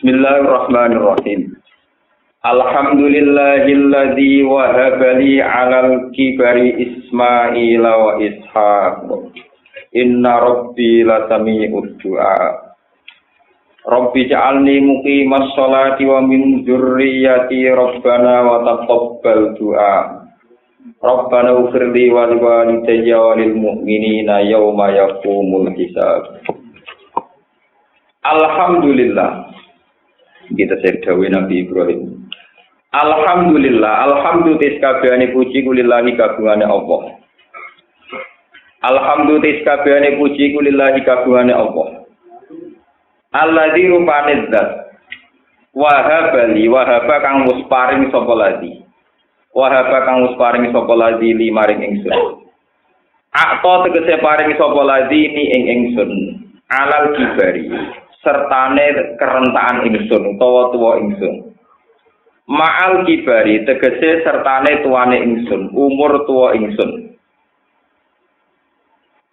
Bismillahirrahmanirrahim. Alhamdulillahilladzi wahaba li 'alal kibari Ismaila wa Ishaq. Inna rabbi lasami'ud du'a. Rabbi ja'alni muqimas sholati wa min dzurriyyati rabbana wa taqabbal du'a. Rabbana ighfirli wa li walidayya wa lil mu'minina yauma yaqumul hisab. Alhamdulillah. Kita sedhawe Nabi Ibrahim. Alhamdulillah kabehane puji kulillahi kagungane Allah. Alhamdulillah kabehane puji kulillahi kagungane Allah. Alladzi rupane zat wahaba kang wis paring sapa ladi. Wahaba kang wis paring sapa ladi li maring ingsun. Akto tegese paring sapa ladi ni ing ingsun alal kibari. Sertane kerentaan ingsun utawa tuwa ingsun. Ma'al kibari tegese sertane tuane ingsun, umur tuwa ingsun.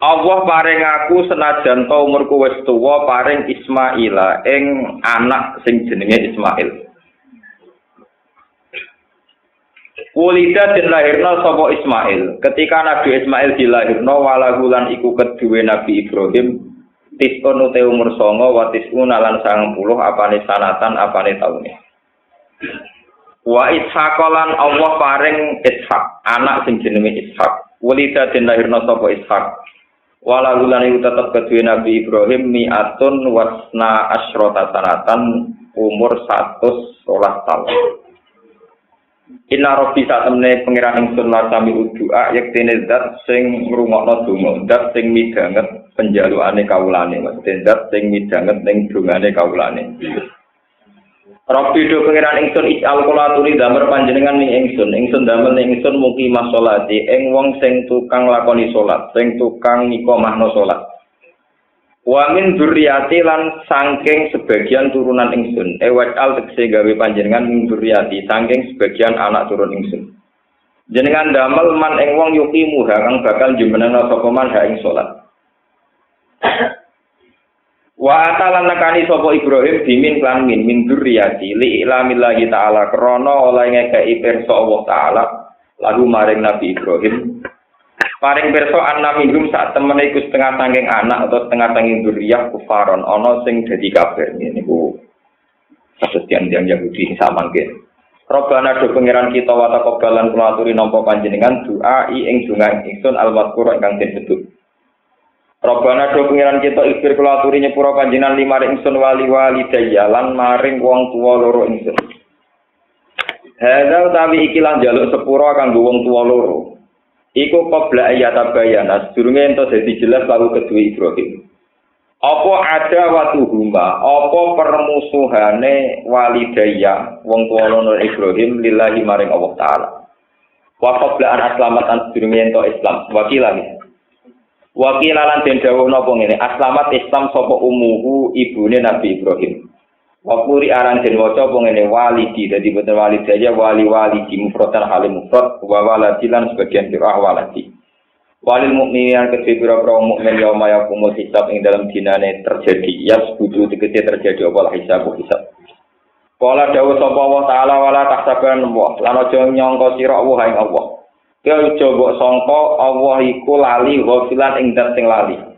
Allah paring aku senajan ta umurku wis tuwa paring Ismaila ing anak sing jenenge Ismail. Ulida den lahirna sapa Ismail. Ketika Nabi Ismail dilahirna walahulan iku kedue Nabi Ibrahim tiskon uti umur 9 wa tiskuna lan 90 apane sanatan apane taune. Wa Ishaq lan Allah paring Ishaq, anak sing jenenge Ishaq. Walida den lahirna sapa Ishaq. Wala lan iku tetep kedue Nabi Ibrahim mi'atun wasna asyrata sanatan umur 112 tahun. Inna rabbi satemene pangeran ingsun lasami doa yektene zat sing ngrungokno donga, zat sing midanget penjalukane kawulane, maksudnya zat sing midanget ning dongane kawulane. Rabbi do pangeran ingsun is'al kula aturi damel panjenengan ning ingsun damel ning ingsun muqimah sholati ing wong sing tukang lakoni salat, sing tukang nikomahno salat. Wa min dzurriyyati lan saking sebagian turunan ingsun. Waj'al tegese gawe panjenengan min dzurriyyati saking sebagian anak turun ingsun. Jenengan damel man ing wong yuqimu kang bakal jumenana sapa man ha ing salat. Wa atalan nakani sapa Ibrahim dimin lan min dzurriyyati li ilamillahi taala krana oleh ngekeki pirsa Allah taala lagu maring Nabi Ibrahim. Paring pirsa ana minggum sak temene iku setengah saking anak atau setengah saking dzurriyyah kufaron ana sing dadi kafir niku kados yang Yahudi sak mangke. Robbana do pangeran kita wa taqabbalan kula aturi nampa panjenengan doa ing donga ingsun al-mazkur ingkang disebut. Robbana do pangeran kita ikhfir kula aturi nyepura panjenengan limaring ingsun walidayya lan maring wong tuwa loro ingsun. Hadza utawi iki lan njaluk sepura kanggo wong tuwa loro. Iku qabla ayata bayana sedurunge ento dadi jelas lalu kedue Ibrahim. Apa ada watuhuma, apa permusuhane walidayya wong tuwa loro Ibrahim lillahi maring Allah taala. Wa qabla an aslamatan sedurunge ento Islam. Wakilan den dawuh napa ngene, aslamat Islam sapa umuhu ibune Nabi Ibrahim. Wa puri aran den waca apa ngene walidi dadi boten walidaya walidi mufradan halim mufrad wa waladilan sebagian qiraah waladi. Walil mukminin kedhe pira-pira mukmin yauma yaqumul hisab ing dalam dinane terjadi yasbudu tegese terjadi apa hisab. Kala dawuh sapa Allah taala wala tahsaban wa lan aja nyangka sira wa ing Allah. Kaya aja mbok sangka Allah iku lali ghafilan ing dat sing lali.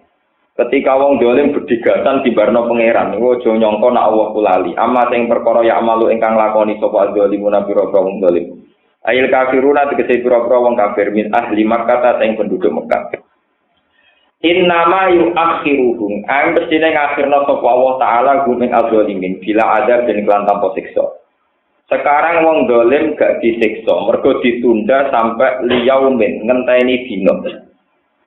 Ketika wong dolim berdigatan di barno pangeran, niku aja nyangka nek Allah kulali. Amma sing perkara ya amalu ingkang lakoni sapa zalimuna pira-pira wong dolim. Ail kafiruna tegese pira-pira wong kafir min ahli Makkah sing penduduk Mekah. Innama yu'akhiruhum ang bestine ngakhirna sapa Allah taala gumeng azalimin bila ada den kelan tanpa siksa. Sekarang wong dolim gak disiksa, mergo ditunda sampai liyaumin ngenteni dina.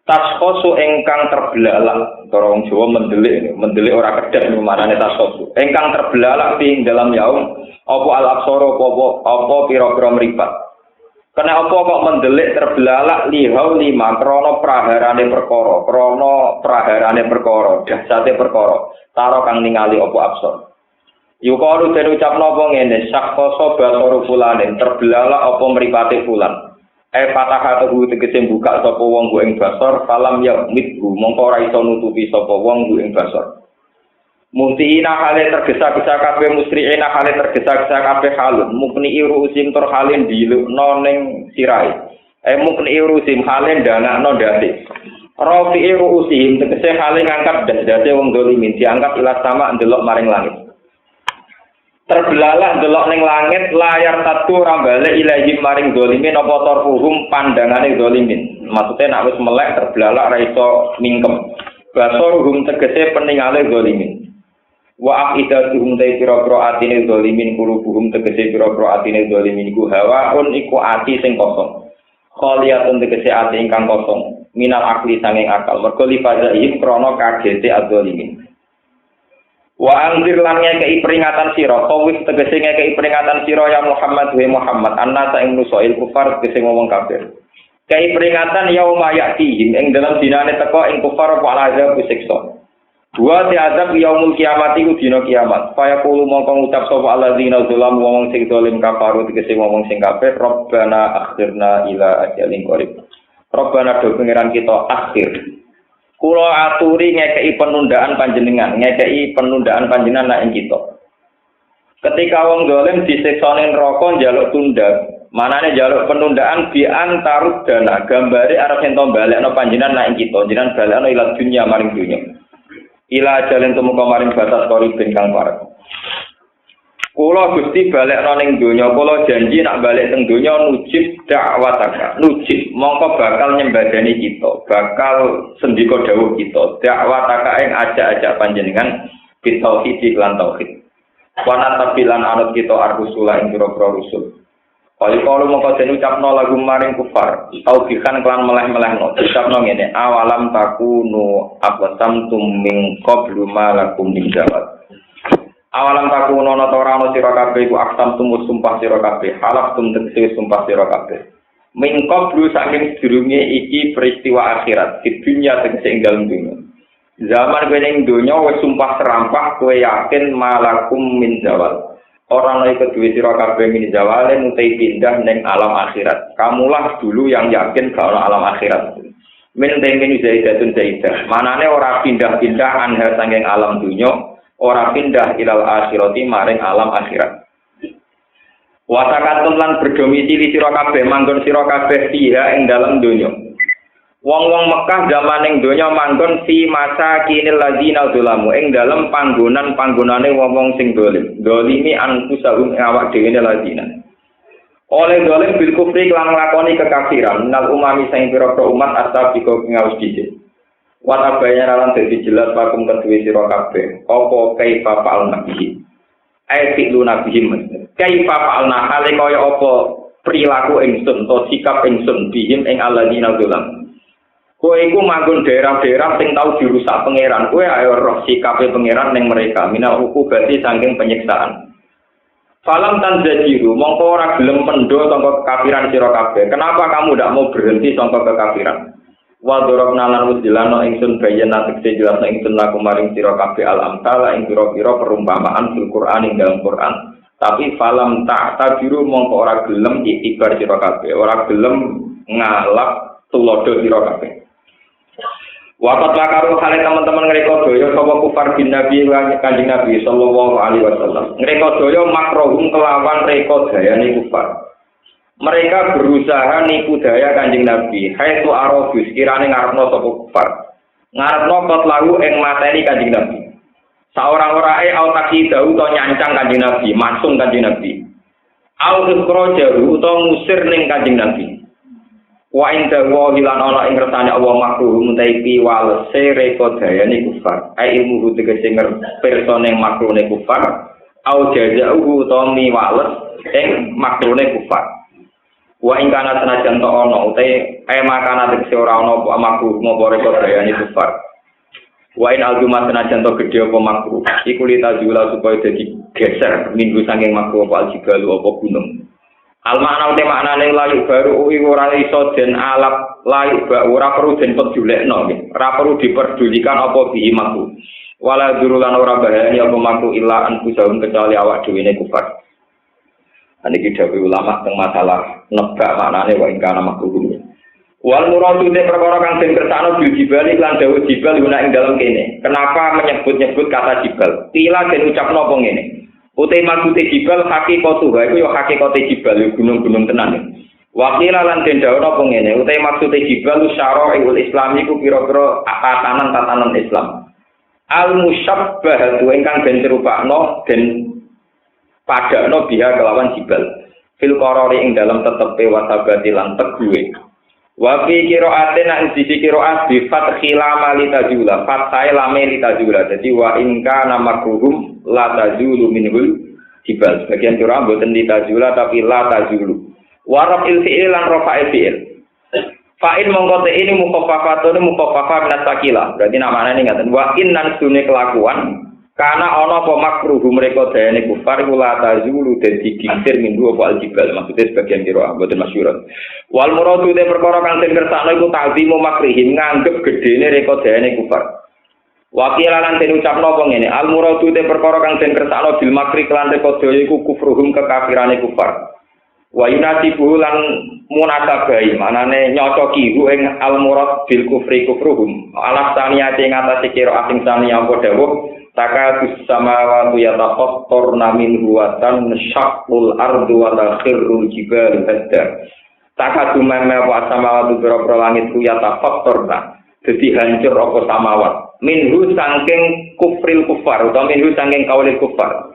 Taskhosu engkang terbelalak, orang Jawa mendelik ora kedhek manane taskhosu. Engkang terbelalak di dalam yaum apa al-absara apa pira-pira mripat. Kena apa kok mendelik terbelalak lihau lima krana praharane perkara, dahsate perkara. Taro kang ningali apa absar. Yukalu den ucapno apa ngene, sakhoso basaru fulanin terbelalak apa mripate fulan. Fatahatuhu tegese buka sapa wong ku ing basar falam ya mithu mongko ora iso nutupi sapa wong ku ing basar. Muntiina hale tergesa-gesa kabeh musri'ina hale tergesa-gesa kabeh halun mukni irusim tur halen dilukno ning sirahe mukni irusim halen danakno ndase rafi'i ru'usihim tegese hale ngangkat das-dase wong dolimin diangkat ila sama ndelok maring langit terbelalak ndelok ning langit layar satu rambale ilahi maring dolimin apa tarfuhum pandangane dolimin maksudnya nek wis melek terbelalak ra iso mingkem basoruhum tegese peningale dolimin wa afidatuhum ta pira-pira atine zalimin kulubuhum tegese pira-pira atine zalimin iku hawaun iku ati sing kosong khaliyatun tegese ati ingkang kosong minal akli sanging akal mergo lifazaihim krana kagete adzalimin wa anzir lan ngekei peringatan sira tawif tegese ngekei peringatan sira ya Muhammad wa Muhammad annasa ing nusail kufar tegese ngomong kafir kei peringatan yauma ya'tihim ing dalam dinane teko ing kufar apa azab siksa dua tiadab yaumul kiamat iku dina kiamat. Faya kulo mongko ngucap sapa alladzina zalam wong sing zalim kafaru tegese wong sing kafir Rabbana akhirna ila ajalin qarib. Rabbana do pangeran kita akhir. Kula aturi ngekeki penundaan panjenengan nak ing kita. Ketika wong zalim disiksa ning neraka njaluk tunda, manane njaluk penundaan bi antarud dana gambare arep ento balekno panjenengan nak ing kita, jenengan balekno ila dunya maring dunya. Ila jalan temu kamaring batas koribin kang parek. Kula Gusti balekno ning donya, kula janji nak balik teng donya nujib dakwataka. Nujib mongko bakal nyembadani kita, bakal sendika dawuh kita. Dakwataka ing ajak-ajak panjenengan bi tauhid lan tauhid. Wana tabilan anut kita ar-rusula ing pira-pira rusul. Kali kalau mongko den ucapno lagu maring kufar, tau dikan kelan meleh-melehno. Ucapno ngene, awalam takunu aqsamtum min qablu ma lakum min jawab. Awalam takunu ana ta ora ana sira kabeh iku aqsamtum sumpah sira kabeh, halaftum tegese sumpah sira kabeh. Min qablu saking sedurunge iki peristiwa akhirat, di dunya tegese ing dalem dunya. Zaman kowe ning donya wis sumpah serampah kowe yakin malakum min jawab. Orang lain kedua sira kabeh min zawalen utai pindah ning alam akhirat. Kamulah dulu yang yakin kalau alam akhirat. Min temen zaidatun zaidah. Manane ora pindah-pindah anha saking alam dunya, ora pindah ilal akhirati maring alam akhirat. Wasakatun lan berdomisili sira kabeh manggon sira kabeh fiha ing dalam dunya. Wong-wong Mekah zaman ning donya manggon fi masa kinil ladina dzulamu ing dalem panggonane wong-wong sing dolim. Dolimi anfusahum awak dhewe ladina. Oleh dolim bil kufri lan nglakoni kekafiran nal umami sing pira-pira umat asabiko ngaus dhisik. Wa tabayana lan dadi jelas pakum kedue sira kabeh. Apa kaifa fa'al nabi. Ai fi'lu nabihim. Kaifa fa'alna hale kaya apa perilaku ingsun to sikap ingsun bihim ing alladzina dzulam. Kowe iku manggon daerah-daerah sing tau dirusak pangeran. Kowe ayo roh sikape pangeran ning mereka minal ukubati saking penyiksaan. Falam tanzajiru mongko ora gelem mendo sangka kekafiran sira kabeh. Kenapa kamu ndak mau berhenti sangka kekafiran? Wa darabna lan udilana ingsun bayana tekse jelasna ingsun laku maring sira kabeh al-amsala ing pira-pira perumpamaan fil Qur'an ing dalam Qur'an. Tapi falam ta'tabiru mongko ora gelem itibar sira kabeh, ora gelem ngalap tulodo sira kabeh. Wakat lakaru hale teman-teman ngreka daya sapa kufar bin Nabi Kanjeng Nabi sallallahu alaihi wasallam. Ngreka daya makrohum kelawan reka dayane kufar. Mereka berusaha nipu daya Kanjeng Nabi. Haitsu arafus kirane ngarepno sapa kufar. Ngarepno kot lagu ing mateni Kanjeng Nabi. Saora-orae au takidahu to nyancang Kanjeng Nabi, masung Kanjeng Nabi. Au ikhrajahu utawa ngusir ning Kanjeng Nabi. Wa inda wa hilan ana ing kersane Allah makruh mutaipi walese reka dayane kufar. Ai ilmu tegese persone makruhne kufar, au jazauhu utawa miwales ing makruhne kufar. Wa ing kana senajan to ana utai makana tegese ora ana apa makruh apa reka dayane kufar. Wa in aljumat senajan to gedhe apa makruh. Iku litajula supaya dadi geser minggu saking makruh apa aljigalu apa gunung. Al-makna uti maknane layu baru ora iso den alap layu ora perlu den pedulekno ora perlu diperdulikan apa bihi makruh wala durulan ora bahani apa makruh illa anfusahum kecuali awak dhewe ne kufar. Niki dawuh ulama teng masalah nebak maknane wa ingkana makruh. Wal muradu te perkara kang den kersakno bil jibal lan dawuh jibal guna ing dalem kene. Kenapa menyebut-nyebut kata jibal? Pila den ucapno apa ngene? Utai makute jibal hakikatu iku ya hakikate jibal gunung-gunung tenan. Wakila lan den dawuh apa ngene? Utai maksude jibal syara'ul Islam iku pira-pira tatanan Islam. Al musyabbah ingkang den serupakno den padakno biha kelawan jibal. Fil qarari ing dalam tetepe wasabati lan teguhe. Wa fi qira'atin an sisi qira'at bi fathil amali tajula fathai lame li tajula dadi wa in kana makruhum la tajulu minhul jibal bagian qira'ah boten li tajula tapi la tajulu wa raf'il fi'il lan rafa'il fi'il fa'il mongko te ini mukaffafatun mukaffafah min sakila berarti namanya ini ngaten wa in nan sune kelakuan karena ana apa makruh mereka dene kufar kula tazulu dadi gingsir minggu apa aljibal maksudnya sebagian qiraah boten masyhur wal muradu te perkara kang den kersakno iku ta'zimu makrihim nganggep gedene mereka dene kufar wakil lan den ucapno apa ngene al muradu te perkara kang den kersakno bil makri lan mereka dene iku kufruhum kekafirane kufar wa yunasibu lan munasabai manane nyocoki hu ing al murad bil kufri kufruhum alas taniyate ngatasi qiraah sing sami apa dawuh takadus samawati yatafattarna min huwatan syaqqul ardu wa takhirrul jibalu hadda takadu mama wa samawati biro-biro langit ku yatafattarna dadi hancur apa samawat minhu saking kufril kufar utawa minhu saking kaulil kufar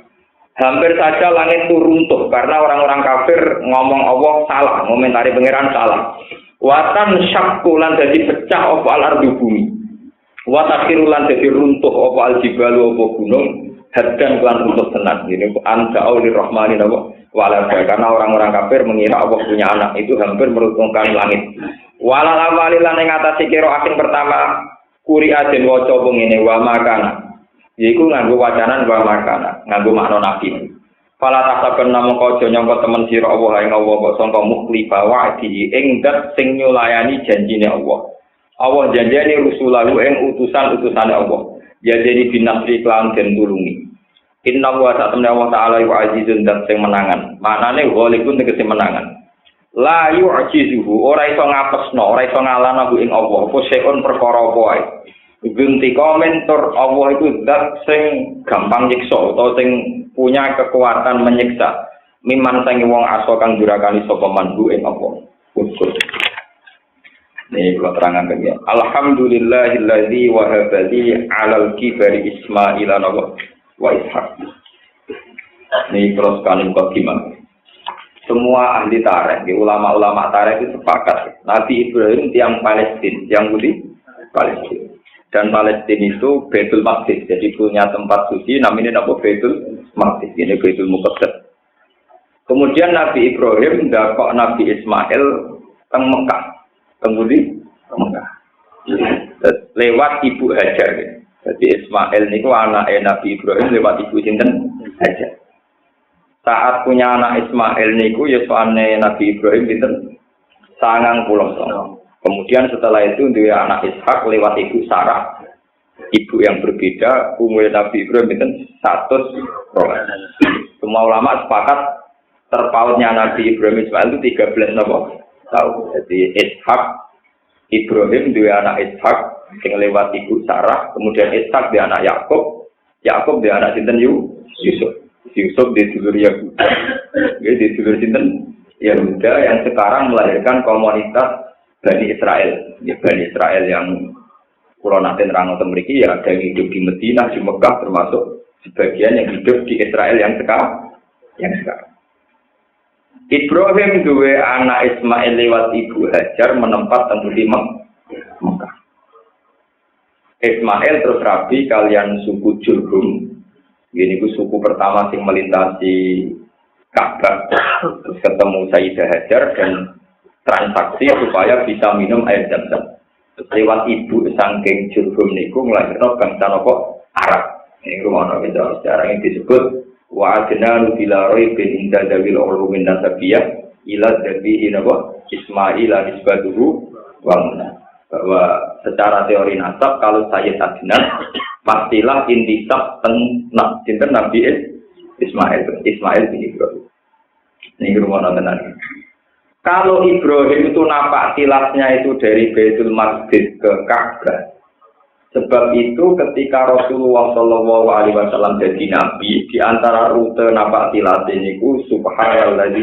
hampir saja langit itu runtuh karena orang-orang kafir ngomong Allah salah ngomentari pangeran salah watan syaqqulan dadi pecah apa al-ardu bumi wa takhirulan dadi runtuh apa aljibalu apa gunung haddan lan runtuh tenan ini anta aulir rahmani wala karena orang-orang kafir mengira Allah punya anak itu hampir meruntuhkan langit wala awalilan ing atase kira asing pertama kuri aden waca ngene wa makana yaiku nganggo wacanan wa makana nganggo makna nafi fala tasaben namo aja nyangka temen sira Allah ing Allah kok sangka mukhlifa wa'di ing dat sing nyulayani janjine Allah Allah janjani rusulahu ing utusan-utusane Allah. Janjani binasri klan den tulungi. Inna wa ta'ala wa ta'ala wa azizun dan sing menangan. Maknane ghalibun tegese menangan. La yu'jizuhu ora iso ngapesno, ora iso ngalahno ing Allah. Apa seun perkara apa wae. Gunti komentar Allah itu zat sing gampang nyiksa utawa sing punya kekuatan menyiksa. Miman sange wong aso kang durakani sapa manhu ing Allah. Ukur. Ini kalau terangan lagi. Alhamdulillahilladzi wahaba li 'alal kibari Ismaila wa Ishaq. Ini kalau sekali mukadimah. Semua ahli tarikh, ulama-ulama tarikh itu sepakat. Nabi Ibrahim tiang Palestina, yang Budi Palestina. Dan Palestina itu Baitul Maqdis, jadi punya tempat suci namanya Baitul Maqdis. Ini Baitul Muqaddas. Kemudian Nabi Ibrahim dakok Nabi Ismail teng Mekah. Kemudian Mekah lewat ibu Hajar. Jadi Ismail niku anake Nabi Ibrahim lewat ibu sinten Hajar. Saat punya anak Ismail niku ya soane Nabi Ibrahim sinten 99. Kemudian setelah itu dia anak Ishak lewat ibu Sarah. Ibu yang berbeda umur Nabi Ibrahim sinten 100. Semua ulama sepakat terpautnya Nabi Ibrahim Ismail itu 13 tahun. Jadi Ishak Ibrahim dua anak Ishak yang lewat ibu Sarah, kemudian Ishak dia anak Yakub, Yakub dia anak sinten Yusuf, Yusuf dia dulur Yahuda, dia dulur sinten Yahuda yang sekarang melahirkan komunitas Bani Israel, ya, Bani Israel yang pulau nanti nerang atau memiliki ya ada yang hidup di Medina, di Mekah termasuk sebagian yang hidup di Israel yang sekarang. Ibrahim dua anak Ismail lewat ibu Hajar menempat tempat di Mekah. Ismail terus rabi kalian suku Jurhum. Ini suku pertama yang melintasi Ka'bah. Terus ketemu Sayyidah Hajar dan transaksi supaya bisa minum air Zam-Zam. Lewat ibu saking Jurhum niku melahirkan bangsa nopo Arab. Ini rumah kita sekarang yang disebut wa adna bila raibin inda dawil ulumin nasabiyah ila dabi inaba Ismail nisbatuhu wa munah. Bahwa secara teori nasab kalau Sayyid Adnan pastilah intisab tentang Nabi Ismail bin Ibrahim. Ini rumah tenan. Kalau Ibrahim itu napak tilasnya itu dari Baitul Maqdis ke Ka'bah. Sebab itu ketika Rasulullah Shallallahu Alaihi Wasallam jadi nabi, di antara rute napak tilas ini ku subhanalladzi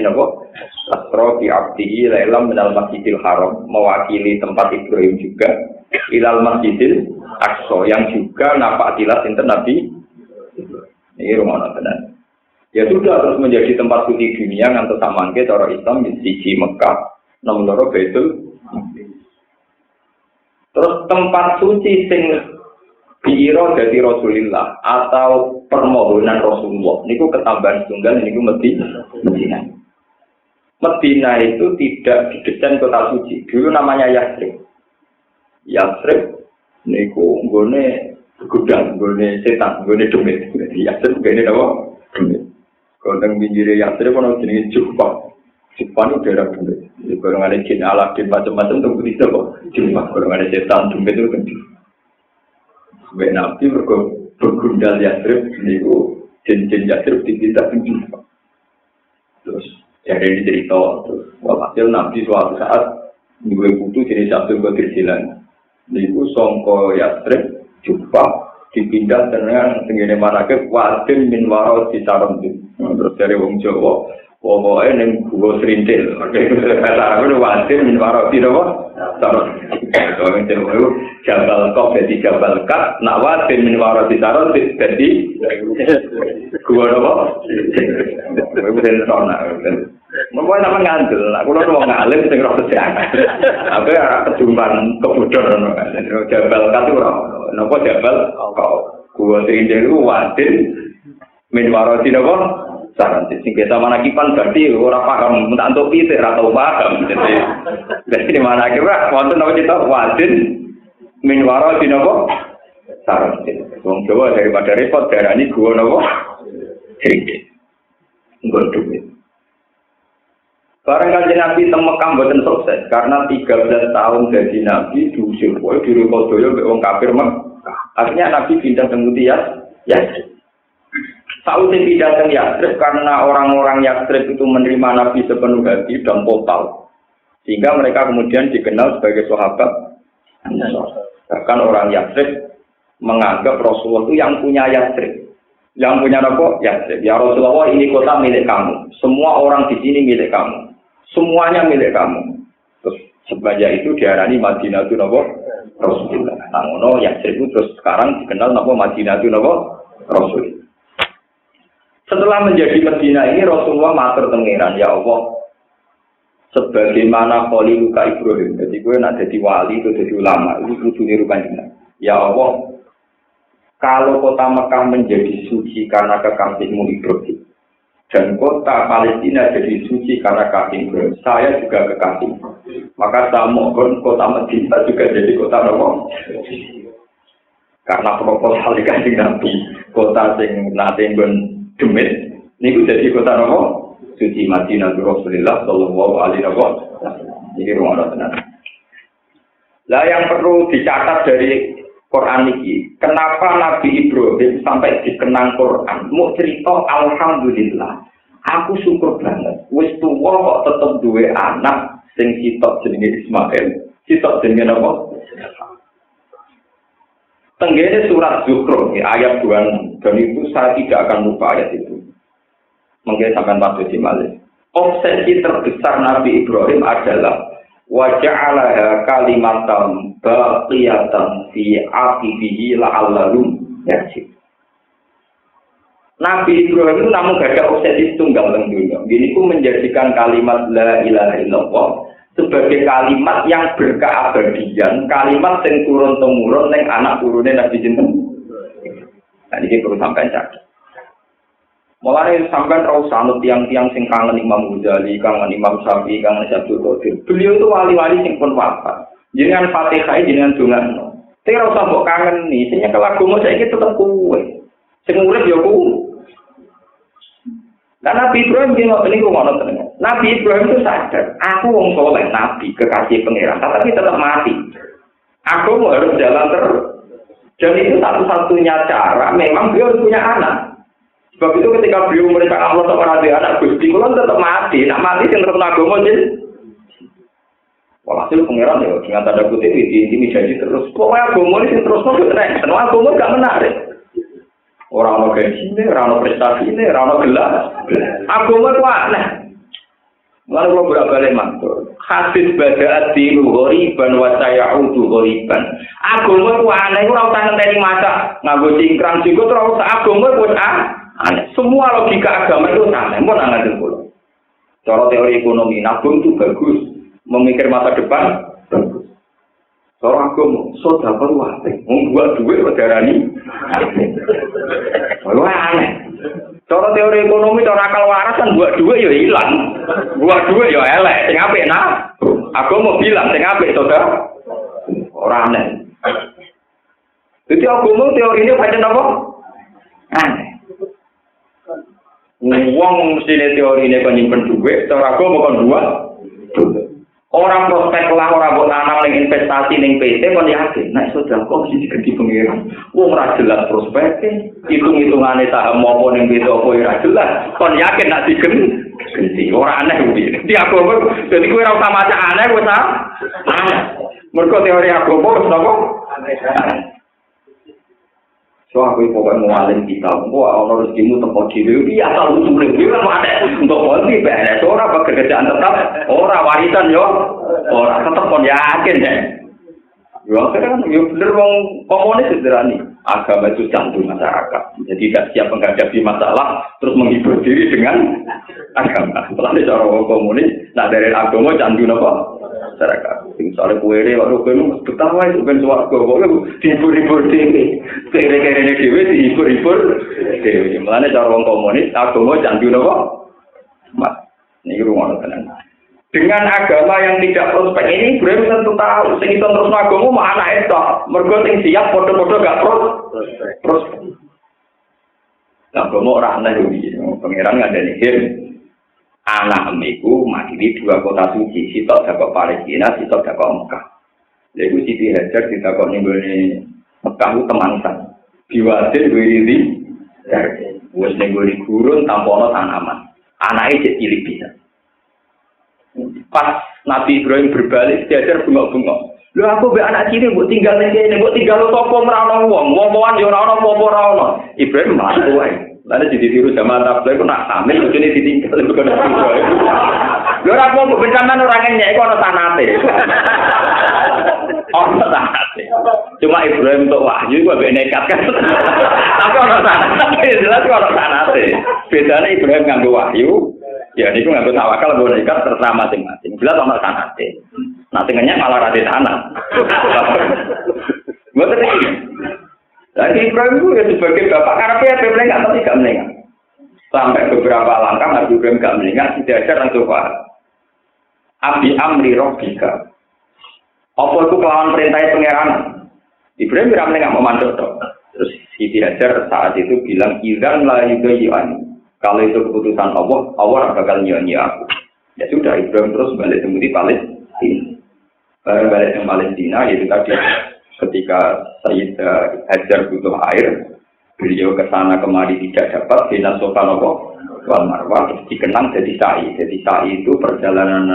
asra bi abdihi lailam minal masjidil haram, mewakili tempat Ibrahim juga ilal masjidil aqsa yang juga napak tilas enten nabi. Ini rumah tenan. Ya sudah terus menjadi tempat suci dunia ngantos samangke cara Islam di siji Mekah, nomor Baitul. Terus tempat suci sing diiro dadi Rasulullah atau permohonan Rasulullah niku ketambahan tunggal niku Medina. Medina itu tidak didesain kota suci. Dulu namanya Yathrib. Yathrib niku nggone gudang, nggone setan, nggone demit. Yathrib ngene apa? Demit. Konteng pinggire Yathrib ono jenenge Jufa. Jufa itu daerah demit. Kalau ada jin Aladin macam-macam itu bisa kok. Jufa kalau ada setan demit itu kan Jufa. Sebagai Nabi bergundal Yathrib niku jin-jin Yathrib dipindah ke Jufa. Terus dari cerita terus walhasil Nabi suatu saat dua putu jenis Abdul Qadir Jilani niku sangka Yathrib Jufa dipindah dengan tengene manake wadin min waro disaram terus dari wong Jawa pokoke ning gua srintil kata aku wadin min waro dinopo saram itu Jabal Qaf dadi Jabal Qaf nak wadin min waro disaram dadi gua nopo iku sentrona mau nama ngandel, aku lalu mau ngalim sing roh sejarah. Apa ya kejumpan kebodohan, Jabal Qaf itu nopo Jabal Qaf. Gua serinjil itu wadin min waroti nopo saran. Sing kita mana kipan berarti orang paham, tak untuk pitik atau paham. Jadi di mana kira wonten nopo cerita wadin min waroti nopo saran. Wong Jawa daripada repot darani gua nopo serinjil. Nggodhuk. Barang Kanjeng Nabi teng Mekah mboten sukses karena 13 tahun jadi Nabi diusir wae di Rekodaya mbek wong kafir Mekah. Akhirnya Nabi pindah ke Mutiyas, Yatsrib. Sausé pindah ke Yatsrib karena orang-orang Yatsrib itu menerima Nabi sepenuh hati dan total. Sehingga mereka kemudian dikenal sebagai sahabat Ansar. Bahkan orang Yatsrib menganggap Rasulullah itu yang punya Yatsrib. Yang punya apa? Yatsrib. Ya Rasulullah, ini kota milik kamu. Semua orang di sini milik kamu. Semuanya milik kamu. Terus sebanyak itu diarani Madinatul Rasulullah. Namun Yatsrib itu terus sekarang dikenal nama Madinatul Rasulullah. Setelah menjadi Madinah ini Rasulullah matur tengeran, ya Allah, sebagaimana Khaliluka Ibrahim. Jadi gue nak jadi wali atau jadi ulama, itu kudu niru kanjeng. Ya Allah, kalau kota Mekah menjadi suci karena kekasihmu Ibrahim. Dan kota Palestina jadi suci karena kasih Ibrahim. Saya juga kekasih. Maka saya mohon kota Madinah juga jadi kota Nabi. Karena proposal dikasih Nabi, kota sing nate nggon demit, niku jadi kota Nabi. Suci Madinah Rasulullah Shallallahu Alaihi Wasallam. Ini rumah tenan. Lah yang perlu dicatat dari Quran ini, kenapa Nabi Ibrahim sampai dikenang Quran? Mau cerita alhamdulillah, aku syukur banget. Wis tuwa kok tetep duwe anak sing sitok jenenge Ismail, sitok jenenge apa? Tenggene surat Zukhruf ayat 26, dan itu saya tidak akan lupa ayat itu. Mungkin sampai waktu di Malik. Obsesi terbesar Nabi Ibrahim adalah waja'alaha kalimatan baqiyatan fi aqibihi la'allahum yarji'un. Nabi Ibrahim itu namun gak ada obsesi tunggal teng dunia. Ini pun menjadikan kalimat la ilaha illallah sebagai kalimat yang berkeabadian, kalimat yang turun-temurun yang anak turunnya Nabi Jinten. Nah ini perlu sampai catat. Mulai sampai terus sanut tiang-tiang sing kangen Imam Ghazali, kangen Imam Syafi'i, kangen Abdul Qadir. Beliau itu wali-wali sing pun wafat. Jenengan Fatihah, jenengan dongakno. Tapi ora usah mbok kangen nih, sing nyekel agama saiki tetep kuwe. Sing urip ya kuwe. Nah, Nabi Ibrahim dia ngoten niku ngono tenan. Nabi Ibrahim itu sadar, aku wong saleh nabi, kekasih pangeran, tapi tetap mati. Aku harus jalan terus. Dan itu satu-satunya cara memang beliau harus punya anak. Sebab itu ketika beliau mereka Allah sama Nabi anak Gusti, kalau tetap mati, nak mati yang terkena agama Walhasil pangeran ya dengan tanda kutip diintimidasi terus. Pokoknya agama ini terus keren. Karena agama gak menarik. Orang ono gaji ini, orang ono prestasi ini, orang ono gelar. Agama itu aneh. Lalu kalau berbalik mantul. Hadis bada'at dinu ghoriban wa sayaudu ghoriban. Agama itu aneh. Itu orang tangan dari mata. Nganggo cingkrang juga terus agama itu aneh. Semua logika agama itu aneh. Mau nangan dulu. Cara teori ekonomi nabung itu bagus. Memikir masa depan bagus. Seorang agama sudah berwate, membuat duit berdarani. Wah aneh. Cara teori ekonomi, cara akal waras kan buat duit ya hilang, buat duit ya elek. Sing apik nah, agama bilang sing apik saudara. Orang aneh. Jadi agama teorinya pancen apa? Aneh. Wong mesti teorine kon nyimpen duit, cara agama kon buat. Orang prospek lah, orang buat tanam ning investasi ning PT kon yakin nek sedekah kok mesti digenti pengiran. Wong ora jelas prospeknya, hitung-hitungane saham apa ning PT apa ora jelas. Kon yakin nek digenti ora aneh kuwi. Di agama dadi kowe ora usah maca aneh wis aneh. Mergo teori agama wis napa? Aneh. So aku pokoknya mau alim kita, wah orang rezekimu tempat diri, iya tahu sebelum dia kan ada untuk konti beres, orang pekerjaan tetap, orang warisan yo, orang tetap kon yakin deh. Ya kan, ya bener wong komunis sederhana, agama itu jantung masyarakat, jadi tidak siap menghadapi masalah, terus menghibur diri dengan agama. Setelah cara wong komunis, nah dari agama jantung apa? Masyarakat. Misalnya kuere, waduh kan betah itu kan suara gue, dihibur-hibur dewe, kere-kere dewe dihibur-hibur dewe. Mulanya cara orang komunis, agama jantung apa? Mat, ini rumah tenang. Dengan agama yang tidak prospek ini, Ibrahim tentu tahu, sing itu terus agama mana itu, mergo sing siap foto-foto gak prospek. Agama orang aneh ini, pangeran nggak ada nihir. Anak emiku makili dua kota suci, sitok dakok Palestina, sitok dakok Mekah. Jadi Siti Hajar ditakok ning gone Mekah ku temangsan. Diwasil wiri dari wis ning gone gurun tampono tanaman. Anake cek cilik bisa. Pas Nabi Ibrahim berbalik, Hajar bengok-bengok. Lho aku be anak cilik mbok tinggal ning kene, mbok tinggal sapa ora ono wong, wong-wongan yo ora ono apa-apa ora ono. Ibrahim mlaku wae. Lalu jadi tiru sama tablet, aku nak sambil ujungnya ditinggal lebih kena tiru. Orang mau bencaman orangnya itu orang sanate, orang sanate. Cuma Ibrahim untuk wahyu gue benekat kan, tapi orang sanate jelas orang sanate. Bedanya Ibrahim nganggo wahyu, ya ini gue nganggo tawakal gue nekat terserah masing-masing. Jelas orang sanate. Nanti malah rada tanah. Gue terus. Jadi Ibrahim itu ya sebagai bapak karena dia melengah tapi gak melengah. Sampai beberapa langkah Nabi Ibrahim gak melengah, tidak ada langsung paham. Abi amri robbika. Apa itu kelawan perintah pangeran? Ibrahim tidak melengah memandang. Terus Siti Hajar saat itu bilang, "Idzan la yughayyi'ani." Kalau itu keputusan Allah, Allah bakal nyanyi aku. Ya sudah, Ibrahim terus balik ke Palestina. Balik ke Palestina, yaitu tadi. Ketika Sayyidah Hajar butuh air, beliau ke sana kemari tidak dapat, Bina Sofanowo wal Marwah terus dikenang jadi sa'i. Jadi sa'i itu perjalanan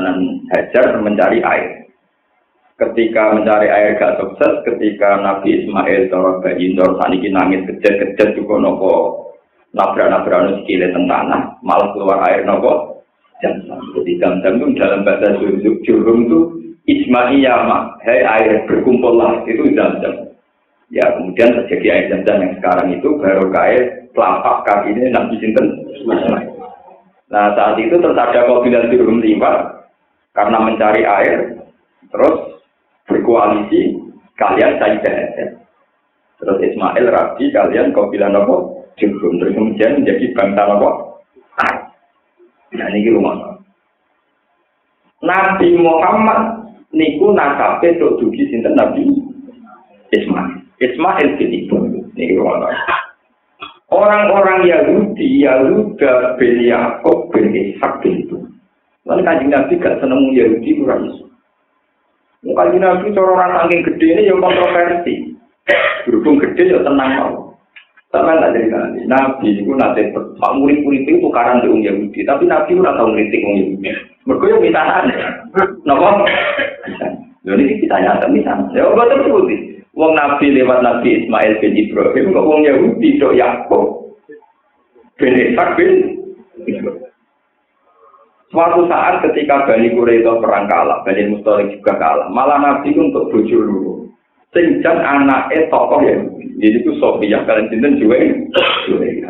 Hajar mencari air. Ketika mencari air gak sukses, ketika Nabi Ismail cara bayi ndor saniki nangis kejet-kejet juga nopo nabrak-nabrak sikile teng tanah, malah keluar air nopo Zamzam. Jadi Zamzam itu dalam bahasa Jurhum itu Ismaiyah mak, hei air berkumpullah itu Zamzam. Ya kemudian terjadi air Zamzam yang sekarang itu baru air telapak kaki ini Nabi Sinten Ismail. Nah saat itu terus ada kabilah Jurhum lewat karena mencari air, terus berkoalisi kalian Sayyidah Hajar. Terus Ismail rabi kalian kabilah nopo Jurhum, terus kemudian menjadi bangsa nopo. Nah ini rumah. Nabi Muhammad niku nasabe tok dugi sinten Nabi Ismail. Ismail bin Ibrahim. Niku orang-orang Yahudi, Yahuda bin Yakub bin Ishak bin itu. Lalu Kanjeng Nabi gak seneng Yahudi ora iso. Kanjeng Nabi cara orang saking gede ini yang kontroversi. Berhubung gede ya tenang mau. Sama nggak dari Nabi itu nanti pak murid-murid itu tukaran di Yahudi, tapi Nabi itu nggak tahu ngeritik Yahudi. Mereka yang minta aneh, kenapa? Lalu ini kita nyata misalnya. Ya Allah terbukti. Wong Nabi lewat Nabi Ismail bin Ibrahim, kok wong Yahudi dok Yakub bin Ishak bin Ibrahim. Suatu saat ketika Bani Quraidah perang kalah, Bani Mustalik juga kalah. Malah Nabi untuk bojo loro. Sejak anaknya tokoh Yahudi. Jadi itu Sofia kalian cinta juga.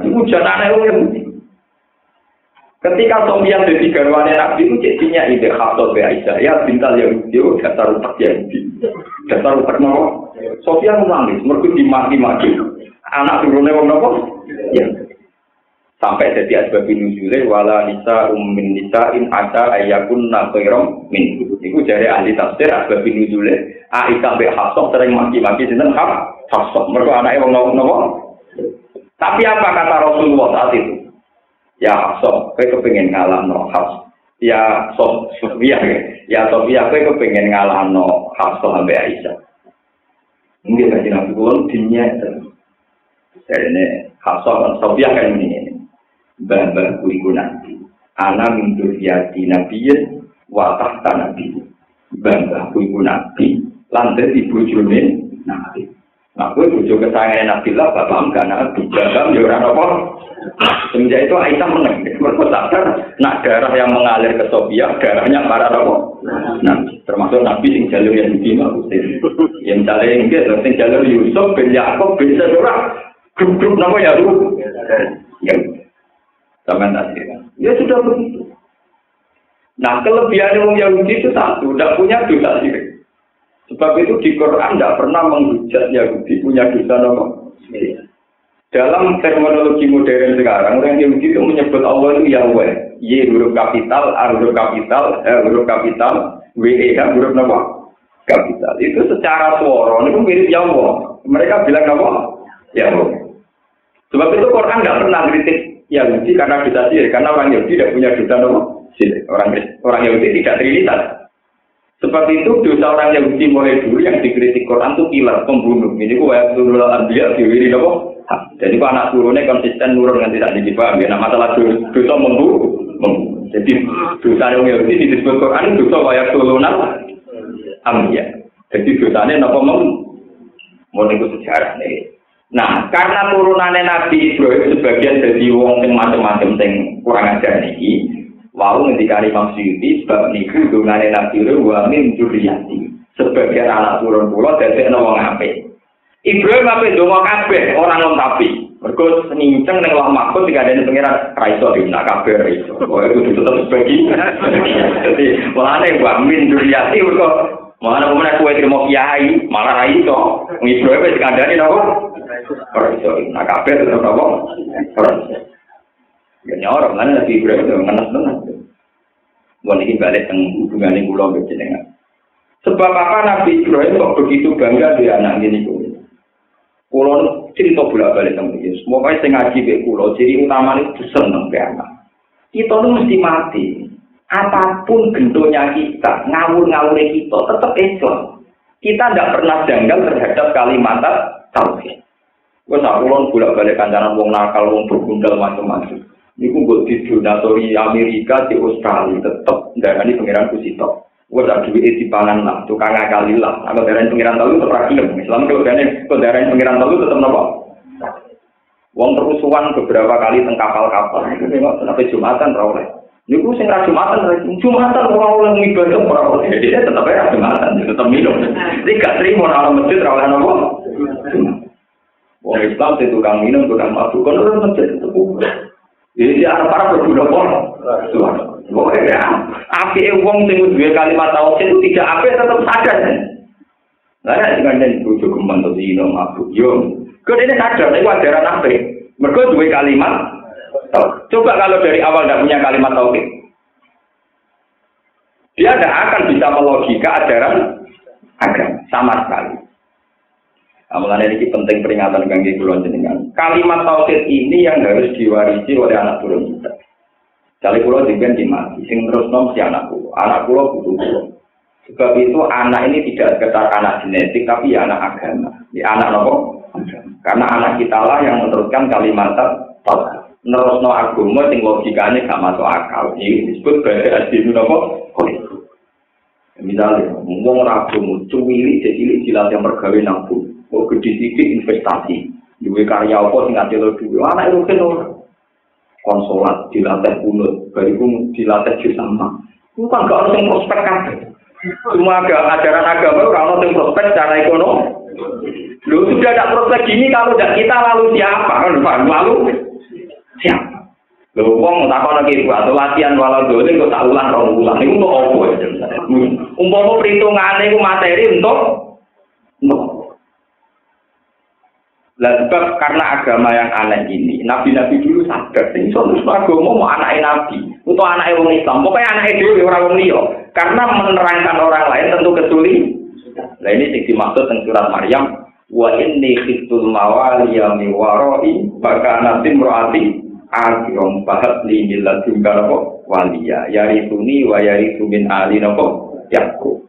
Hujan anaknya Yahudi. Ketika Sofia jadi garwane Nabi itu jadinya ide khasot Aisyah. Ya bintal Yahudi, dasar utak Yahudi. Dasar utak nopo. Sofia nangis, mereka dimaki-maki. Anak turunnya wong nopo. Ya. Sampai jadi asbab nuzule wala nisa ummin nisa'in asa ayyakunna khairam min. Iku jare ahli tafsir asbab nuzule Aisyah mbek Hafsah sering maki-maki sinten Hafsah. Mergo anake wong nopo. Tapi apa kata Rasulullah saat itu? Ya Hafsah, kowe kepengin ngalahno Hafsah. Ya Sofia, ya Sofia kowe kepengin ngalahno Hafsah mbek Aisyah. Mungkin kanjeng Nabi kula dinya jarene Hafsah lan Sofia kan ini. Mbah-mbahku iku nabi. Ana min dzurriyyati nabiyyin wa tahta nabiyyin. Mbah-mbahku iku nabi lan dadi bojone nabi. Nah, kowe bojo kesayangane Nabi lah bapak enggak nabi. Bapak yo ora apa. Semenjak itu Aisyah menang. Mergo sadar nak darah yang mengalir ke Sofia, darahnya para apa? Nabi. Termasuk Nabi sing jalur yang diterima Husain. Yang misalnya enggak sing jalur Yusuf bin Yakub bin Zurah. Grup-grup nama ya lu. Ya. Sama tadi kan. Ya sudah begitu. Nah, kelebihan orang Yahudi itu satu, tidak punya dosa syirik. Sebab itu di Quran tidak pernah menghujat Yahudi punya dosa nomor. Dalam terminologi modern sekarang, orang Yahudi itu menyebut Allah itu Yahweh. Y huruf kapital, A huruf kapital, huruf kapital, WE kan huruf nomor kapital. Itu secara suara, itu mirip Yahweh. Mereka bilang apa? Yahweh. Sebab itu Quran tidak pernah kritik Yahudi karena dosa syirik, karena orang Yahudi tidak punya dosa nomor syirik. Orang Yahudi tidak trinitas. Sebab itu dosa orang Yahudi mulai dulu yang dikritik Quran itu killer, pembunuh. Ini ku ayat turun al-anbiya diwiri nopo. Jadi ku anak turunnya konsisten nurun dengan tidak dipaham. Ya, nah masalah dosa membunuh. Jadi dosa orang Yahudi disebut Quran dosa ayat turun al-anbiya. Jadi dosanya nopo mau itu sejarah nih. Nah, karena turunannya Nabi Ibrahim sebagian dari wong sing macam-macam sing kurang ajar niki, wau ngendika Imam Suyuti sebab niku dungane Nabi Ibrahim wa min dzurriyyati. Sebagian anak turun kula dadekno wong apik. Ibrahim ape donga kabeh ora ngontapi. Mergo seninceng ning Allah Mahfuz dikandani pengiran ra iso dina kabeh ra iso. Kok itu tetep sebagian. Jadi, mulane wa min dzurriyyati mergo mana pemenang kue terima kiai malah rai itu Ibrahim wis kandhani napa ora iso nak kabeh tetep napa ora iso ya orang lan Nabi Ibrahim itu ngenes tenan mun iki balik teng hubungane kula mbek jenengan sebab apa Nabi Ibrahim kok begitu bangga dia anak ngene iku kula cerita bolak-balik teng iki semoga sing ngaji mek kula ciri utamane seneng be anak kita mesti mati. Apapun bentuknya kita, ngawur-ngawurnya kita, tetap Islam. Kita tidak pernah janggal terhadap kalimat tauhid. Wes aku lon bolak-balik kancanan wong nakal, wong bergundal macam-macam. Niku mbok didonatori Amerika di Australia tetep ndarani pangeran Kusito. Wes ada duit dipangan lah, tukang ngakali lah. Aku darani pangeran telu tetep ra gelem. Islam kok darani pangeran telu tetep napa? Wong kerusuhan beberapa kali teng kapal-kapal. Itu memang sampai Jumatan ra oleh. Niku sing ra Jumatan ora oleh ngibadah ora oleh. Jadi tetep ra Jumatan, tetep minum. Iki gak trimo ora masjid ra oleh napa. Wong Islam itu tukang minum, tukang mabuk, kan ora masjid tetep. Jadi para berbudak orang. Pokoknya ya, apike wong sing duwe kalimat tauhid itu tidak apik tetep sadar. Lah nek dikandani bojo kemban to dino mabuk yo. Kok dene sadar nek ajaran apik. Mergo duwe kalimat coba kalau dari awal tidak punya kalimat tauhid, dia tidak akan bisa melogika ajaran agama sama sekali. Mulanya ini penting peringatan kangge kula jenengan. Kalimat tauhid ini yang harus diwarisi oleh anak turun kita. Jadi kula jenengan dimati, sing terus nom si anak kula butuh kula. Sebab itu anak ini tidak sekedar anak genetik, tapi ya anak agama. Ya anak nopo? Karena anak kita lah yang meneruskan kalimat tauhid. Nerusno agama sing logikane gak masuk akal. Iki disebut bahasa asli napa? Misalnya, ngomong ragu, cuwili, jadi jilat yang pergawe nabung, mau gede sedikit investasi, duwe karya apa sing ati lo duwe, anak itu kan konsolat dilatih kunut, bariku dilatih jus sama, itu kan gak harus yang prospek kabeh. Cuma ajaran agama orang yang prospek secara ekonomi. Lu sudah ada prospek gini kalau tidak kita lalu siapa? Lalu siapa? Lu wong takon lagi atau latihan walau dole kok tak ulang rong ulang iku untuk opo ya. Umpama perhitungane iku materi untuk lah sebab karena agama yang aneh ini, nabi-nabi dulu sadar sing iso agama mau anake nabi, utawa anake wong Islam, pokoknya anake dhewe ora wong liya. Karena menerangkan orang lain tentu kesulitan. Nah ini yang dimaksud teng surat Maryam, wa inni khiftul mawaliya min wara'i baka natim ro'ati akhirum bahat li milladun karabo waliya yarituni wa yaritu min ali napa yakub.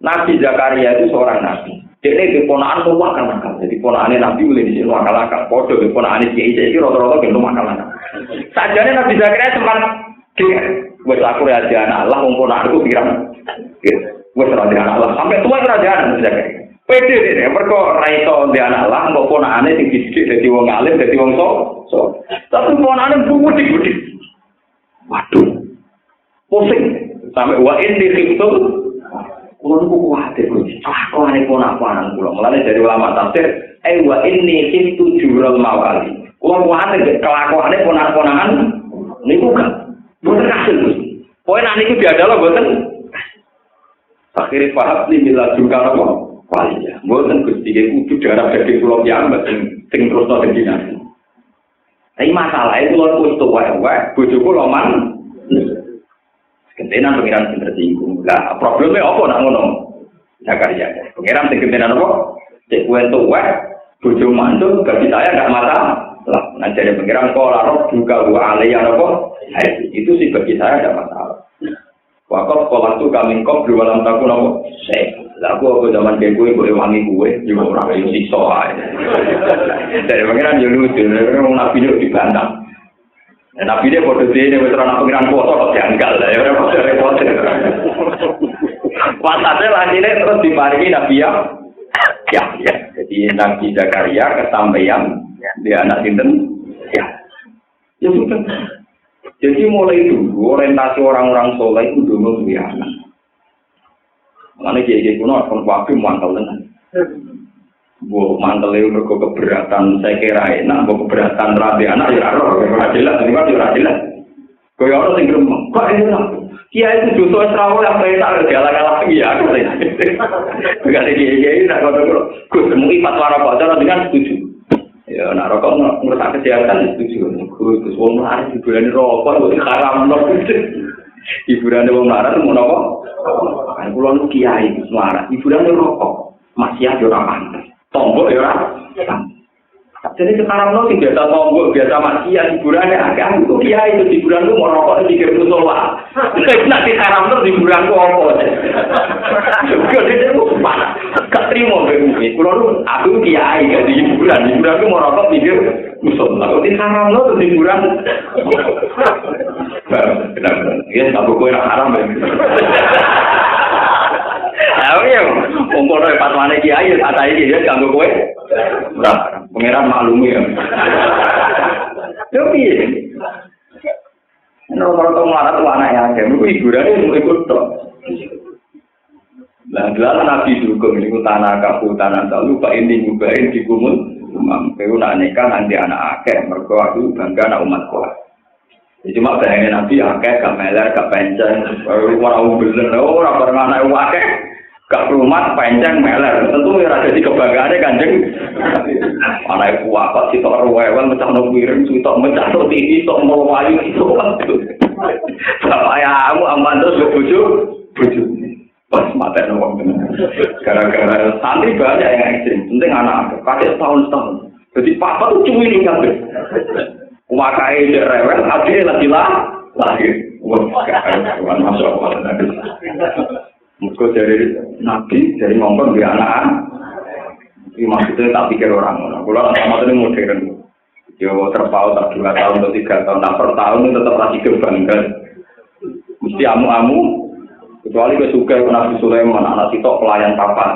Nabi Zakaria itu seorang nabi. Dia ini keponakan rumah kan, jadi keponakan Nabi boleh di sini akal-akal. Podo keponakan Kiai iki rata-rata gitu akal-akal. Sajane Nabi Zakaria sempat wes aku raja anak Allah, wong ponakku pirang. Wes raja anak Allah sampai tua raja anak Nabi Zakaria. Pede deh, mergo ra iso ndek anak Allah, mbok ponakane sing dididik dadi wong alim, dadi wong sok. Tapi ponakane budik-budik. Waduh. Pusing sampai wa inni khiftu kulo kuwate kuwi. Kok ane ponak-ponakan kula. Mulane dari ulama tafsir, wa inni khiftu jurul mawali. Kulo kuwate kelakuane ponak-ponakan niku kan. Boten kasil Gus. Pokoke nek niku diadalo boten. Akhire paham li mila juga apa? Waliya. Boten Gus iki kudu darah daging kula piyambak sing terus jenengan. Tapi masalah itu kula kudu wae bojo kula man. Kentenan pengiran sing tersinggung. Lah probleme apa nak ngono? Zakaria. Pengiran sing kentenan apa? Cek kuwi entuk wae bojo mantu bagi saya enggak masalah. Nah jadi pengiran kok juga gua alaya apa? Itu sih bagi saya ada masalah. Waktu sekolah itu kami kok dua malam tahun apa? Aku zaman kayak gue wangi gue juga orang yang siksa aja. Dari pengiran yang lucu, orang nabi itu dibantah. Nabi dia bodoh dia ini veteran pengiran foto kok janggal lah. Ya repot. Wasatnya lahirnya terus diparingi Nabi ya. Jadi Nabi Zakaria kesampaian dia anak sinten. Ya sudah. Jadi mulai dulu orientasi orang-orang soleh itu dulu anak. Makanya jadi kuno kon waktu mantel tenan. Bu mantel itu mergo keberatan saya kira enak, bu keberatan rabi anak ya ora jelas, ini kan ora jelas. Kaya orang sing gremeng, kok enak. Kiai itu justru Israel yang perintah galak-galak ya aku. Enggak ada kiai nak kok Gus mung fatwa apa dengan setuju. Ya nak rokok ngerusak kesehatan setuju. Gus wong mlarat hiburan rokok kok haram lho. Hiburan wong mlarat mau napa? Kan kula nu kiai Gus mlarat. Hiburan rokok. Masih ada ora pantes. Tombok ya ora. Jadi sekarang lo tidak biasa tombok, biasa maksiat hiburannya agak itu kiai itu hiburan lu mau rokok pikir musola. Nak sekarang lo hiburan lu apa? Gak ada lu mana? Gak terima begini. Kalau lu aku kiai gak di hiburan lu mau rokok pikir musola. Kalau sekarang lo hiburan, kenapa? Ya tak boleh haram ya. Ayo ya, umpul fatwane kiai kata iki ya kanggo kowe. Ora, pangeran maklumi ya. Yo piye? Rata-rata melarat tuh anak yang ada, itu hiburannya ikut tok. Lah Nabi dukung ini tanah kafu tanah lalu Pak ini ngubahin di kumul. Mampu nak nikah nanti anak akeh, mergo aku bangga anak umatku. Cuma bayangin Nabi akeh, gak meler, gak penceng, orang bener, orang bareng anak akeh. Gak rumah panjang meler, tentu ya ada di kebanggaannya kanjeng. Anak kuat sih tok rewel mecah no piring, sitok mecah no TV, tok mau wayu itu. Bapak ayahmu aman terus bojo. Pas mata no wong. Gara-gara santri banyak yang ekstrim, penting anak kakek setahun. Jadi papa tuh cuwili kabeh. Kumakai rewel, adine lagi lahir. Wah, kan masuk apa nanti. Mereka dari Nabi, dari ngomong di anak-anak. Ini maksudnya tak pikir orang. Kalau sama itu modern. Ya terpaut tak 2 tahun atau 3 tahun. Nah per tahun itu tetap lagi kebanggaan. Mesti amu-amu. Kecuali kesuka Nabi Sulaiman, anak sitok pelayan papan.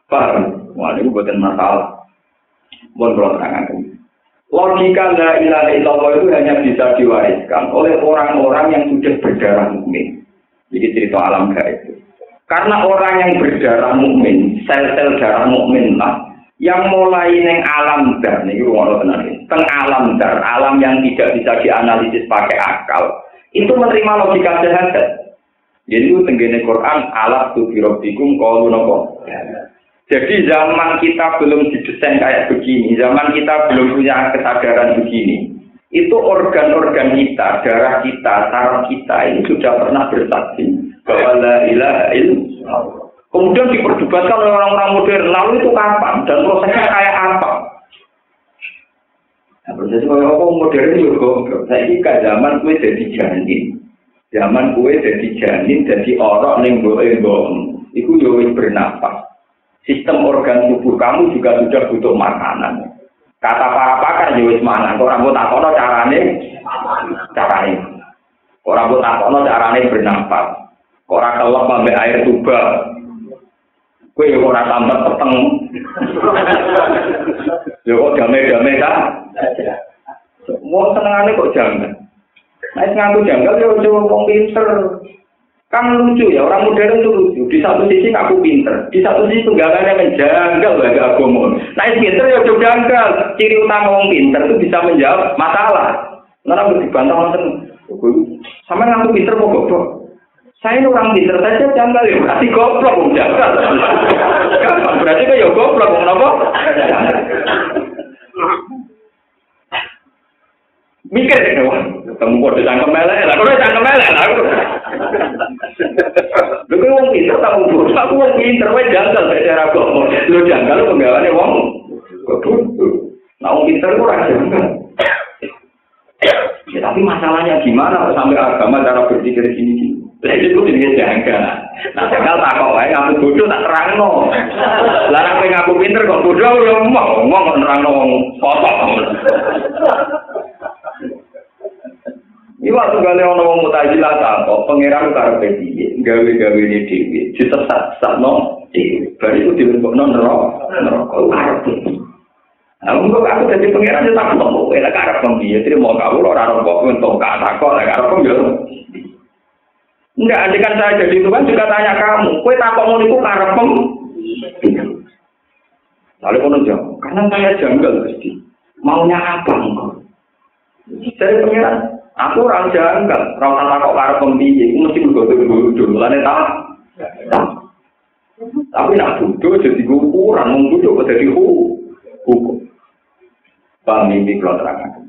Paham? Wah, ini bukan masalah. Mohon kalau terangkan. Logika la ilaha illallah itu hanya bisa diwariskan oleh orang-orang yang sudah berdarah mukmin. Jadi cerita alam gaib. Karena orang yang berdarah mukmin, sel-sel darah mukmin lah, yang mulai neng alam dar, nih rumah tenan. Teng alam dar, alam yang tidak bisa dianalisis pakai akal, itu menerima logika syahadat. Jadi itu tenggene Quran alat tu birobbikum qalu napa. Jadi zaman kita belum didesain kayak begini, zaman kita belum punya kesadaran begini. Itu organ-organ kita, darah kita, saraf kita ini sudah pernah bersaksi bahwa la ilaha illallah. Kemudian diperdebatkan oleh orang-orang modern, lalu itu kapan dan prosesnya kayak apa? Nah, proses orang modern juga, saya ini ke zaman kue jadi janin. Zaman kue jadi janin, jadi orang yang bohong, itu juga bernafas. Sistem organ tubuh kamu juga sudah butuh makanan. Kata para pakar juga mana? Orang buat apa? Carane. Orang buat apa? Carane bernafas. Orang kelap sampai air tuba. Kue orang tambah peteng. Yo damai-damai kan? Mau senengane kok jangan. Nah, ngaku janggal ya coba ngomong pinter. Kan lucu ya, orang modern itu lucu. Di satu sisi ngaku pinter, di satu sisi tunggakannya menjanggal bagi agama. Nah, pinter ya coba janggal. Ciri utama orang pinter itu bisa menjawab masalah. Karena dibantah orang sama ngaku pinter mau goblok. Saya ini orang pinter saja janggal ya, berarti goblok mau janggal. Gampang, berarti kan ya goblok mau apa? Mikir deh, ketemu kode cangkem melek lah, kode cangkem melek lah. Lu kan wong pinter, kamu bodoh, aku wong pinter, wong janggal secara agama. Lu janggal penggawaannya wong bodoh. Nah wong pinter itu orang janggal. Ya tapi masalahnya gimana sampai agama cara berpikir gini-gini? Jadi itu jadi janggal. Nah janggal tak kok, kamu bodoh tak terang no. Larang pengen aku pinter kok bodoh, ya ngomong terang no kotor. Iwak tunggale ana wong mutajilah takok pangeran karepe piye gawe-gawene dhewe ditesat-tesatno dhewe bar iku dilebokno neraka karepe. Aku kok aku dadi pangeran yo tak ngomong kowe lek arep piye trimo kawula ora ora kok entuk takok lek arep yo. Enggak, andikan saya jadi Tuhan juga tanya kamu, kowe takok ngono iku karep piye? Lalu kono jawab, karena saya janggal Gusti. Maunya apa engkau? Dari pangeran aku orang janggal, orang takok karo pembiye, mesti bodoh-bodoh, lane tak. Tapi nak bodoh jadi ukuran, mung bodoh kok jadi hukum. Bang mimpi kalau terangkan.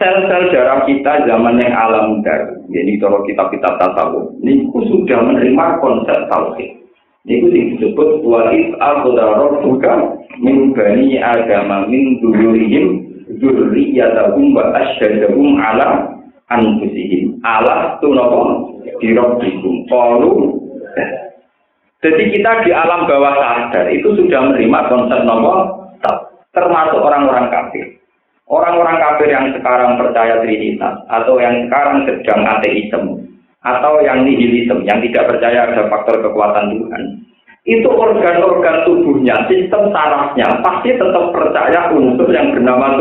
Sel-sel darah kita zaman yang alam dar, jadi kalau kitab-kitab tasawuf, ini sudah menerima konsep tauhid. Ini disebut walid al-qudarot juga min bani agama min dzurriyyin dzurriyyatahum wa asyhadahum ala anfusihim ala tunapa dirabbikum qalu. Jadi kita di alam bawah sadar itu sudah menerima konsep napa, termasuk orang-orang kafir. Orang-orang kafir yang sekarang percaya Trinitas atau yang sekarang sedang ateisme atau yang nihilisme, yang tidak percaya ada faktor kekuatan Tuhan. Itu organ-organ tubuhnya, sistem sarafnya pasti tetap percaya unsur yang bernama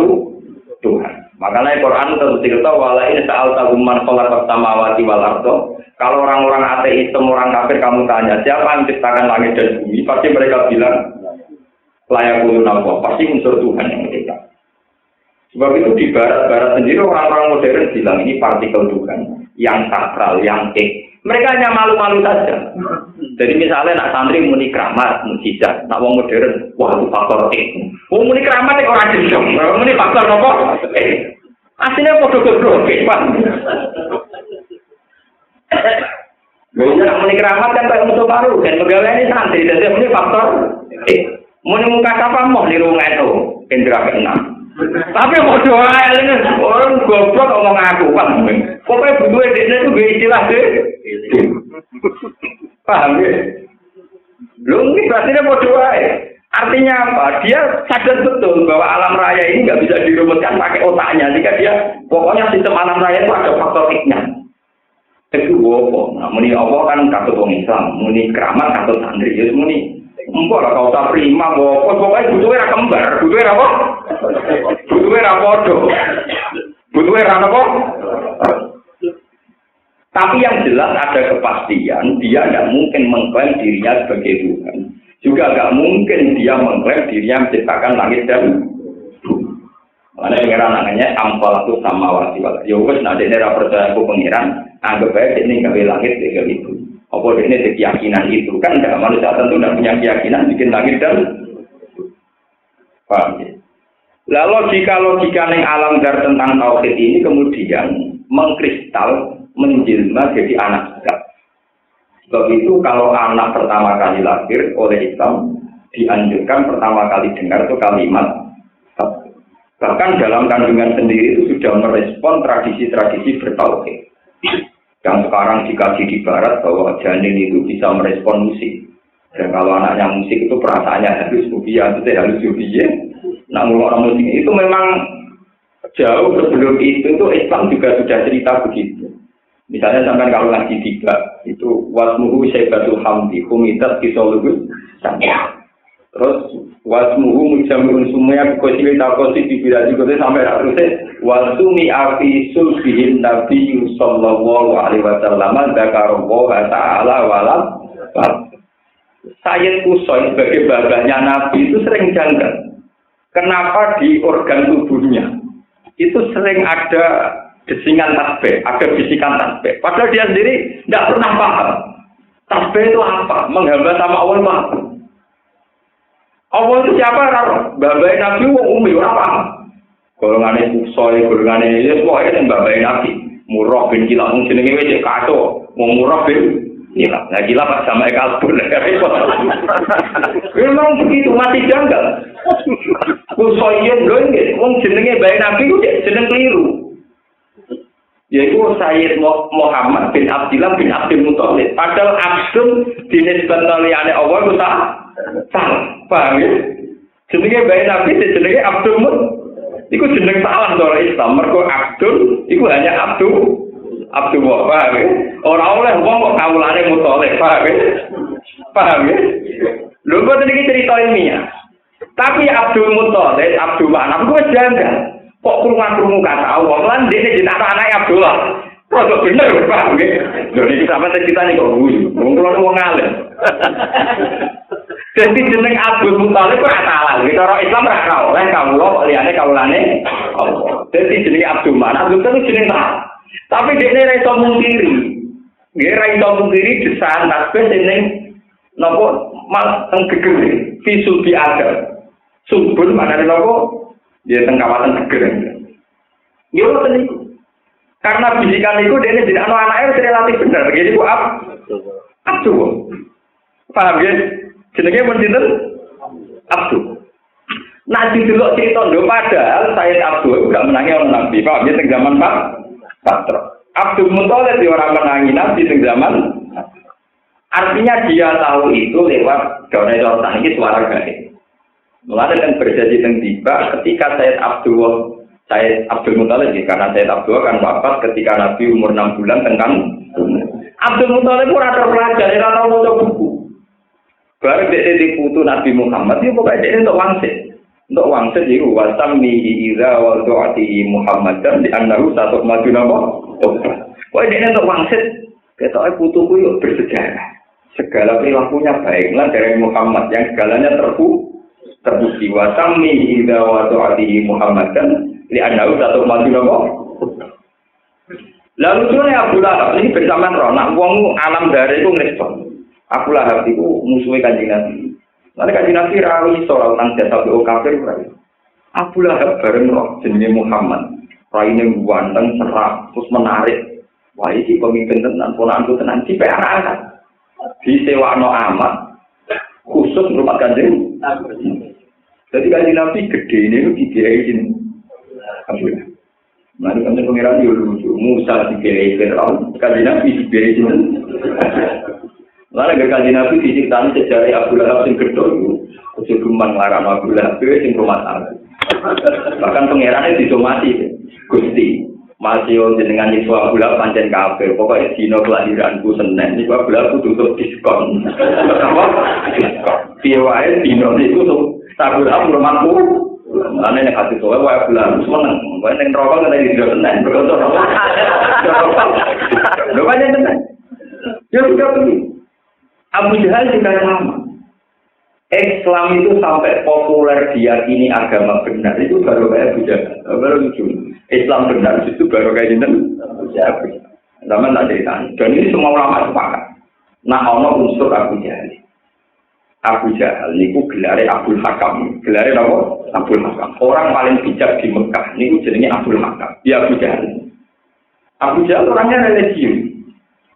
Tuhan. Makanya Quran terus wala in sa'altahum man khalaqas samawati wal ardh. Kalau orang-orang ateis, orang kafir kamu tanya, siapa yang menciptakan langit dan bumi? Pasti mereka bilang layakul nafsu, pasti unsur Tuhan yang menciptakan. Sebab itu di barat sendiri orang-orang modern bilang ini partikel Tuhan yang sakral, yang mereka hanya malu-malu saja. Jadi misalnya nak santri muni keramat, mukjizat, nak wong modern, wah itu faktor wong muni keramat itu orang gendong, muni faktor apa? Aslinya podo goblok, Pak. Bisa nak muni keramat kan kayak musuh baru, dan pegawai ini santri, jadi muni faktor muni muka siapa mau di rumah itu, indra keenam. Tapi mau doa ini orang goblok ngomong aku kan. Pokoknya butuh editnya itu gak istilah deh. Paham ya? Lu ini berarti dia mau doa ya. Artinya apa? Dia sadar betul bahwa alam raya ini nggak bisa dirumuskan pakai otaknya. Jika dia pokoknya sistem alam raya itu ada faktor X-nya. Itu wopo. Nah, muni Allah kan katut wong Islam, muni keramat katut santri. Ya muni empok lah kau tak prima wopo. Pokoknya butuhnya ra kembar, butuhnya apa? Butuhnya ra podo. Butuhnya ra apa? Tapi yang jelas ada kepastian, dia tidak mungkin mengklaim dirinya sebagai Tuhan. Juga tidak mungkin dia mengklaim dirinya menciptakan langit dan bumi. Karena pengiran namanya ampal itu sama wasi wala. Ya wes nanti ini percaya aku pengiran, anggap aja ini gawe langit gawe itu. Apa ini ada keyakinan itu kan? Tidak manusia tentu tidak punya keyakinan bikin langit dan paham ya? Lalu logika yang alam dar tentang tauhid ini kemudian mengkristal menjelma jadi anak zat. Sebab itu kalau anak pertama kali lahir oleh Islam dianjurkan pertama kali dengar itu kalimat. Bahkan dalam kandungan sendiri itu sudah merespon tradisi-tradisi bertauhid. Yang sekarang dikaji di barat bahwa janin itu bisa merespon musik. Dan kalau anaknya musik itu perasaannya halus fobia, itu halus fobia. Nah, orang musik itu memang jauh sebelum itu Islam juga sudah cerita begitu. Misalnya sampai kalau ngaji tiga itu wasmuhu syaibatul hamdi humidat kisolugus terus wasmuhu mujamurun sumaya kosili takosi dibiraji kote sampai terusnya wasumi afi sulbihin nabi sallallahu alaihi wasallam dzakarallaha ta'ala walam Sayyid Qusay sebagai babanya nabi itu sering janggal. Kenapa di organ tubuhnya itu sering ada desingan tasbih, ada bisikan tasbih. Padahal dia sendiri tidak pernah paham. Tasbih itu apa? Menghamba sama Allah itu apa? Allah itu siapa? Babai Nabi wong umi ora paham. Golongane Qusay, golongane ya pokoke sing babai Nabi. Murrah bin Kilab mung jenenge wis kaco. Wong Murrah bin Kilab. Nah Kilab pas sama kalbun. Memang begitu mati janggal. Qusay yen lho nggih, wong jenenge babai Nabi ku jeneng keliru. Yaitu Sayyid Muhammad bin Abdillah bin Abdul Muthalib. Padahal Abdul dinisbatkan oleh Allah itu salah. Paham ya? Jenenge bayi Nabi, jenenge Abdul Muthalib. Itu jeneng salah oleh Islam. Mergo Abdul, itu hanya Abdul paham ya? Orang oleh wong kok kawulane Muthalib, paham ya? Paham ya? Lho kok iki cerita ilmiah. Tapi Abdul Muthalib, Abdul Manaf itu janggal. Kok kurungan kata Allah lan dene jeneng anak Abdullah. Kok bener paham nggih. Lho iki sampe ceritane kok guyu. Wong kula wong alim. Dadi jeneng Abdul Muthalib kok salah. Cara Islam ra oleh kawula kok liyane kawulane Allah. Dadi jeneng Abdul Manaf lho terus jeneng salah. Tapi dene ra iso mungkiri. Nggih ra iso mungkiri desahan tasbih jeneng napa mal teng gegere visul bi ada. Subul manane napa? Dia tengkawatan geger. Ya ngoten niku. Karena bisikan niku dene jeneng anake relatif bener. Jadi ku Abdul. Paham ya? Jenenge mun sinten? Abdul. Nah didelok cerita ndo padahal Sayyid Abdul enggak menangi orang Nabi. Paham ya teng zaman Pak Patro. Abdul Muthalib orang menangi Nabi teng zaman. Artinya dia tahu itu lewat daun-daun iki suara gaib. Mulai dan berjadi tiba ketika Sayyid Abdul Muthalib karena Sayyid Abdul kan wafat ketika Nabi umur 6 bulan tengkang Abdul Muthalib pun ada pelajar dia tahu mau buku baru dia diputu Nabi Muhammad dia pokoknya dia untuk wangsit itu wasamihi idza wa du'ati Muhammadan di annahu satu maju nama pokoknya dia untuk wangsit kita putuku yuk bersejarah segala perilakunya baiklah dari Muhammad yang segalanya terbukti wasami idza wa ta'ati Muhammadan li annahu satu maju napa. Lalu sune Abu Lahab ini bersamaan ronak wong alam dari iku ngrespon. Abu Lahab iku musuhe Kanjeng Nabi. Lan Kanjeng Nabi ra iso tentang jasa kafir ora. Abu Lahab bareng roh jenenge Muhammad. Raine ganteng serak terus menarik. Wah iki pemimpin tenan ponaanku tenan si perangan. Disewakno amat khusus rumah Kanjeng Nabi. Jadi Kanjeng Nabi gede ini itu dibiayai sini. Alhamdulillah. Mari kami pengiran di lucu. Musa dibiayai Fir'aun. Kanjeng Nabi dibiayai sini. Lalu Kanjeng Nabi diceritakan sejarah Abu Lahab yang gede itu. Kecukupan larang Abu Lahab yang rumah tangga. Bahkan pengirannya disomasi. Gusti. Masih jenengan nyiksa Abu Lahab pancen kabeh. Pokoke dina kelahiranku Senin niku Abu Lahab kudu untuk diskon. Apa? Diskon. Piye wae dina niku Abu Lahab rumahku. Ane nek ati kowe wae Abu Lahab seneng. Kowe ning neraka ngene iki dina Senin. Lho pancen tenan. Ya sudah begini. Abu Jahal juga sama. Islam itu sampai populer diyakini agama benar itu baru kayak Abu Jahal. Baru lucu. Islam benar itu baru kayak gini. Zaman tak cerita. Dan ini semua ulama sepakat. Nah, ono unsur Abu Jahal. Abu Jahal niku gelare Abdul Hakam. Gelare apa? Abdul Hakam. Orang paling bijak di Mekah niku jenenge Abdul Hakam. Ya Abu Jahal. Abu Jahal orangnya religius.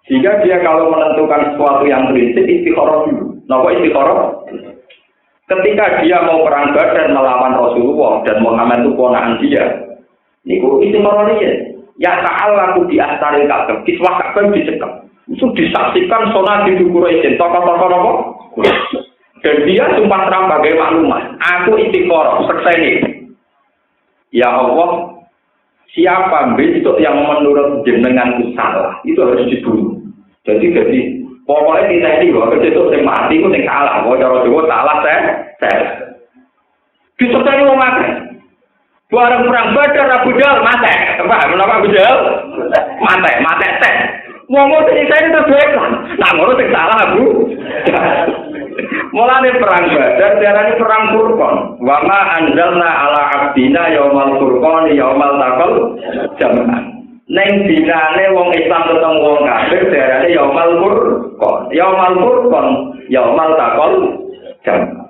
Sehingga dia kalau menentukan sesuatu yang prinsip istikharah dulu. Napa istikharah? Ketika dia mau perang Badar melawan Rasulullah dan Muhammad itu ponakan dia, niku istikharah dia. Ya ta'allaku di astaril Ka'bah, kiswah Ka'bah dicekap. Itu disaksikan sonat di Quraisy, tokoh-tokoh apa? Dan dia sumpah terang bagai maklumat. Aku istikharah, sekseni. Ya Allah, siapa besok yang menurut jenenganku salah, itu harus dibunuh. Jadi pokoknya kita ini bahwa besok yang mati itu yang salah. Bahwa cara Jawa salah saya. Disertai orang mati. Barang perang Badar Abu Jahal mati. Kenapa Abu Jahal? Mati teh. Ngomong ini saya itu baik lah. Nah ngomong yang salah Abu. Mulai perang Badar, darahnya perang Furqan. Wa ma anzalna ala abdina yaumal furqan yaumal taqal jam'an. Neng dinane wong Islam ketemu wong kafir darahnya yaumal furqan. Yaumal furqan yaumal taqal jam'an.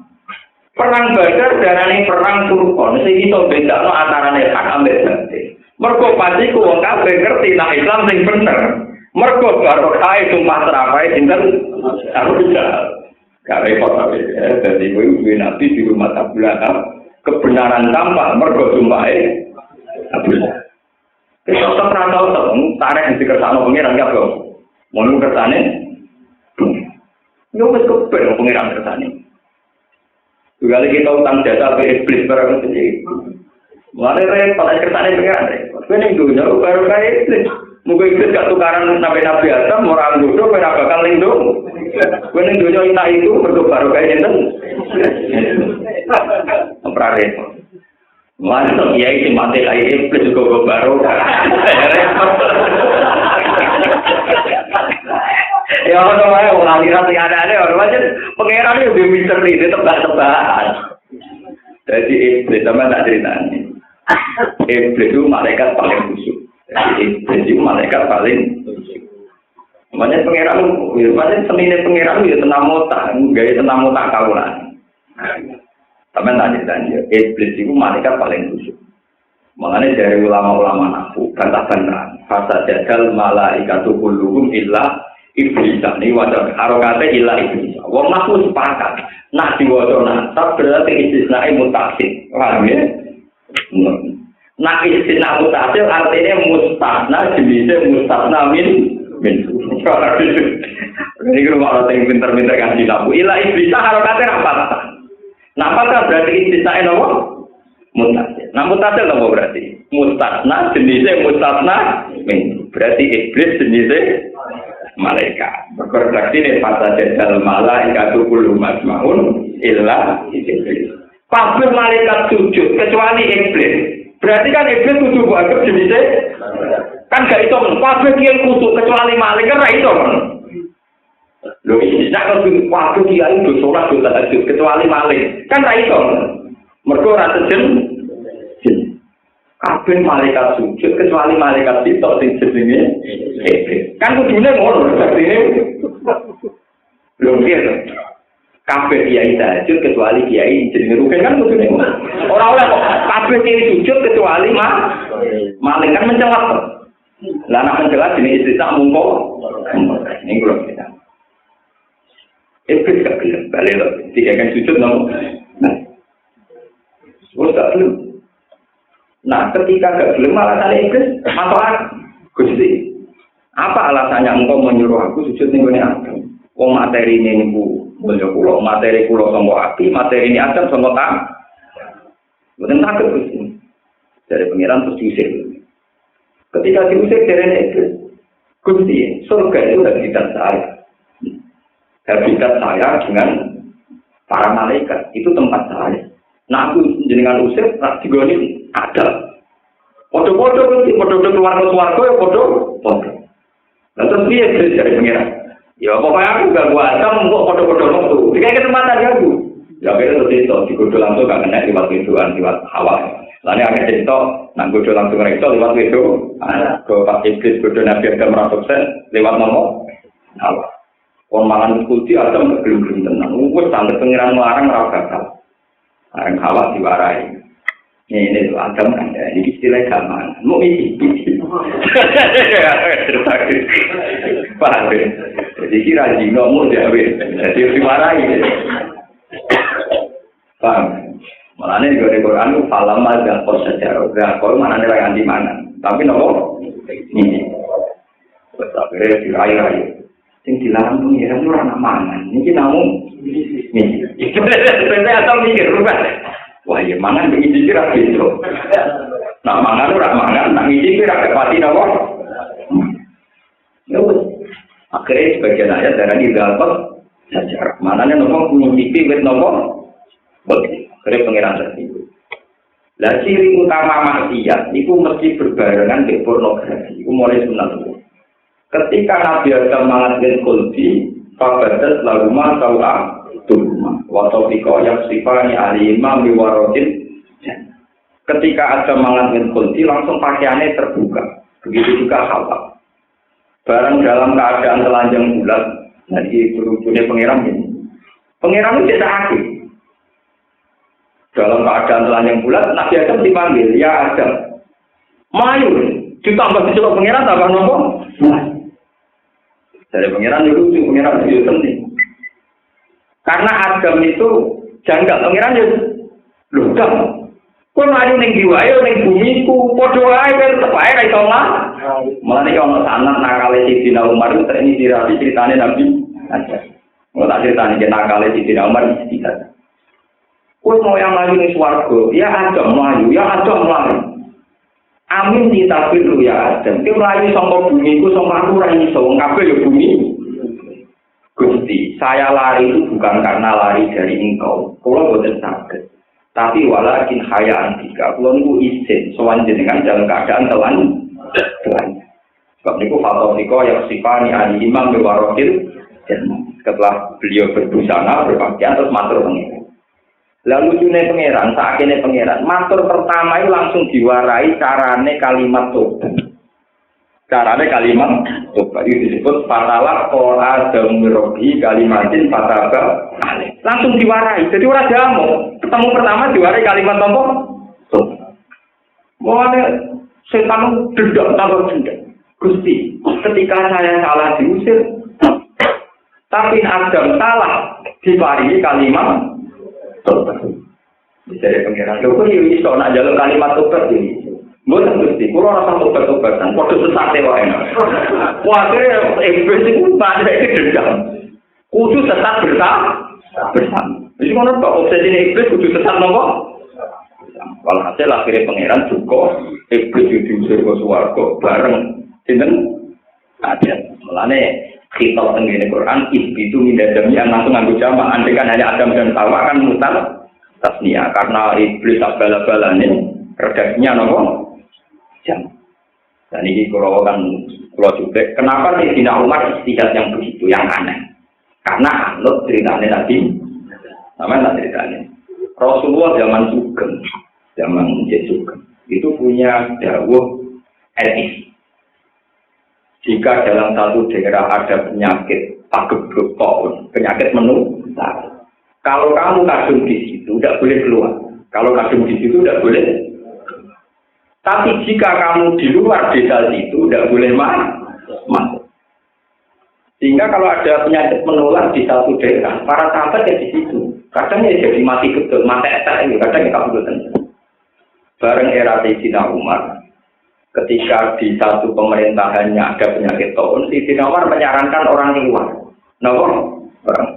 Perang Badar darahnya perang Furqan. Sing iso bedakno antarane hak ambek batil. Mergo pasti ku wong kafir ngerti nek Islam sing bener. Mergo barokah sumpah terapai sinten Abu Jahal. Gak repot tapi jadi gue nabi di rumah Abu Lahab kebenaran tampak mergo sumpahe Abu Lahab. Kita tak tahu tarik di kersane pengiran gak kok. Mau kersane? Yo wis kepen pengiran kersane. Juga lagi kita utang jasa ke iblis barang itu. Mare repot kersane pengiran. Kowe ning dunya baru kae iblis. Muga iblis gak tukaran nabi-nabi Adam ora nggodho ora bakal ning dunya. Kowe ning dunya ina itu mergo baru kae enten. Ora repot. Mantap ya iki mate kae iblis kok baru. Ya ono wae wong aliran sing ada-ada ora wae pangeran yo misteri tebak-tebakan. Jadi iblis sama tak ceritani. Iblis itu malaikat paling khusyuk. Jadi malaikat paling makanya pangeran, makanya senine pangeran itu tenang otak, gaya tenang otak kaulan. Tapi tak cerita iblis itu malaikat paling khusyuk. Makanya dari ulama-ulama nahu bantah-bantah, fasa jadal malaikatu kulluhum illa iblis. Ini wajar harokatnya illa iblis. Wong nahu sepakat. Nah diwajah nasab berarti istisna'i mutakhir. Paham ya? Nah istisna mutakhir artinya mustasna jenisnya mustasna min. Ini rumah orang yang pintar-pintar kan dilaku. Ila iblis harokatnya rapat. Nah apakah berarti istisna apa? Mutakhir. Nah mutakhir apa berarti? Mustasna jenisnya mustasna min. Berarti iblis jenisnya malaikat. Berarti ini fasa jadal malaikatu kullu masma'un illa iblis. Kabeh malaikat sujud kecuali iblis. Berarti kan iblis kudu anggap jenisnya kan gak iso men. Kabeh kiai kudu kecuali malaikat ra iso men. Lho iki sak kudu kabeh kiai do salat do tahajud kecuali malaikat. Kan ra iso. Mergo ora sejen. Kabeh malaikat sujud kecuali malaikat sitok sing jenenge iblis. Kan kudune ngono artine. Lho piye to? Kabeh kiai tahajud kecuali kiai jenenge rugen kan kudune ngono. Ora oleh kok kabeh kiai sujud kecuali malaikat mencelat. Lah nek mencelat jenenge istisna mungko. Ning kula kita. Iblis gak gelem balik lho. Dia kan sujud nang. Nah, ketika gak gelem alasan iblis, masalah Gusti. Apa alasannya engkau menyuruh aku sujud ning gone Adam? Wong materine niku mulya kula, materi kula sangka ati, materi ini Adam sangka tak. Mboten takut Gusti. Dari pengiran terus diusir. Ketika diusir dari iblis, Gusti, surga itu habitat saya. Habitat saya dengan para malaikat, itu tempat saya. Nah aku jenengan usir, tak digoni ada. Podo-podo keluar ke suarga ya podo. Nah terus dia dari pengiran. Ya pokoknya aku gak kuasa kok podo-podo waktu. Dikasih kesempatan ya aku. Ya akhirnya terus itu digodo langsung gak kena lewat widuan, lewat awal. Lalu akhirnya cerita, nak godo langsung rekso lewat widu. Ke pas iblis godo Nabi Adam sukses lewat nomor awal. Kon mangan kulti Adam gelem-gelem tenang. Wes sampe pengiran melarang ora bakal. Areng hawa diwarai. Ini tuh Adam kan ya, ini istilah gaman. Mau isi. Paham ya? Jadi kira jino mau jawe. Jadi diwarai. Paham? Malahnya di Quran itu falam ada kos sejarah. Kalau mana nih yang di mana? Tapi nopo ini. Akhirnya dirai-rai. Yang dilarang pengiran itu orang mangan. Ini namun ini. Sebenarnya atau mikir rubah. Wah ya mangan begini kira gitu. Nak mangan ora mangan, nak ngisi kira kepati nopo. Ya akhirnya sebagian ayat dari dapat sejarah. Mananya nopo ngisi wit nopo. Betul. Akhirnya pengiran tersebut. Lah ciri utama maksiat itu mesti berbarengan dengan pornografi. Itu mulai sebenarnya. Ketika Nabi Adam mengatakan kulti, fabadat laruma tau'a turma. Watofiko yang sifani alimah miwarotin. Ketika Adam mengatakan kulti, langsung pakaiannya terbuka. Begitu juga Hawa. Barang dalam keadaan telanjang bulat, jadi berhubungnya pengiram ini. Pengiram itu tidak aktif. Dalam keadaan telanjang bulat, Nabi Adam dipanggil, ya Adam. Mayu, ditambah dicoba pengiram, tambah nombor. Dari pengiran itu lucu, pengiran itu penting. Karena Adam itu janggal, pengiran itu ludah. Kau maju neng jiwayo, neng bumiku, podo aja, tetap aja kayak tolak. Malah nih kalau sanat nakal Sayyidina Umar itu ini dirasi ceritanya Nabi. Kalau tak ceritanya dia nakal Sayyidina Umar itu tidak. Kau mau yang maju neng swargo, ya Adam maju, ya Adam maju. Amin ditafiru ya Adam. Dia melayu sama bumiku, sama aku rai iso. Kabeh ya bumi. Gusti, saya lari itu bukan karena lari dari engkau. Kalau boten saged. Tapi walakin hayaan tiga. Kalau niku izin sowan jenengan dalam keadaan telan. Sebab niku fatofiko yang sifani ali imam bewarokil. Setelah beliau berbusana, berpakaian terus matur pengiran. Lalu lucunya pangeran, saatnya pangeran. Matur pertama itu langsung diwarai carane kalimat tobat. Carane kalimat tobat itu disebut fatalah qala damrobi kalimatin fataba. Langsung diwarai. Jadi orang jamu. Ketemu pertama diwarai kalimat apa? Tobat. Mulane setan dendam tambah dendam. Gusti, ketika saya salah diusir, tapi Adam salah diparingi kalimat tobat. Bisa ada pengiran. Kau ini iso nak jalur kalimat tobat ini. Bukan Gusti. Kalau rasa tobat-tobatan, kode sesat wae. Wah, iblis itu banyak itu dendam. Kudu sesat bersama. Jadi kalau kok obsesi iblis kudu sesat nopo? Walhasil akhirnya pengiran juga iblis diusir ke swarga bareng sinten Adam. Mulane kita tengene Quran itu mindadami yang langsung nganggo jamak. Andai kan hanya Adam dan Hawa kan mutar tasnia karena iblis tak bala-balane redaksinya nopo jam. Dan ini kalau juga kenapa sih Sayyidina Umar istihad yang begitu yang aneh? Karena anut ceritanya Nabi, namanya ceritanya Rasulullah zaman Sugeng, zaman Sugeng itu punya dawuh etis. Jika dalam satu daerah ada penyakit pagebluk taun, penyakit menular. Kalau kamu kadung di situ, tidak boleh keluar. Kalau kadung di situ, tidak boleh. Tapi jika kamu di luar desa itu, tidak boleh masuk. Sehingga kalau ada penyakit menular di satu daerah, para sahabat ya di situ. Kadang ya jadi mati betul, mati etak ini, kadang ya kabupaten. Bareng era Sayyidina Umar. Ketika di satu pemerintahannya ada penyakit taun, Sayyidina Umar menyarankan orang keluar. Nah, orang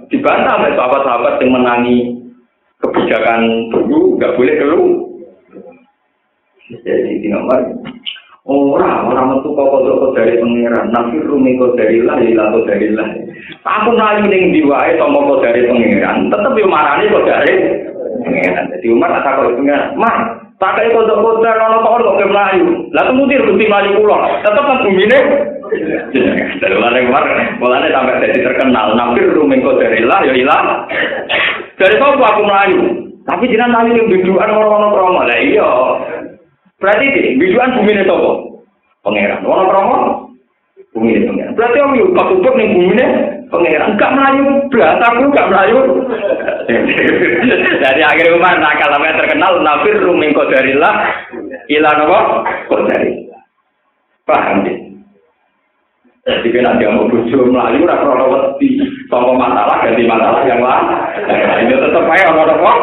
dibantah oleh sahabat-sahabat yang menangi kebijakan dulu, nggak boleh keluar. Jadi Sayyidina Umar, Orang metu kok dari pangeran, nafir rumi kok dari lah, ilah kok dari lah. Aku melayu ning diwae tomo kok dari pangeran, tetep yo marani kok dari pangeran. Jadi Umar tak kok pangeran, "Mas, tak kaya kok ana kok melayu." Lah kemudian Gusti melayu kula, tetep kan bumine. Dari Umar, mulane sampai jadi terkenal, nafir rumi kok dari lah, yo ilah. Dari kok aku melayu. Tapi jenengan melayu ning bidukan ora-ora promo. Lah iya. Berarti biduan bumi ini apa? Pangeran. Orang promo bumi ini pangeran. Berarti orang yuk kabut nih bumi ini pangeran. Enggak melayu, berarti aku enggak melayu. Dari akhir Umar nakal sampai terkenal nafir ruming qadarillah ila apa? Qadarillah. Paham ya? Jadi kan dia mau bujuk melayu ora ora wedi sama masalah ganti masalah yang lain. Ini tetap aja orang-orang.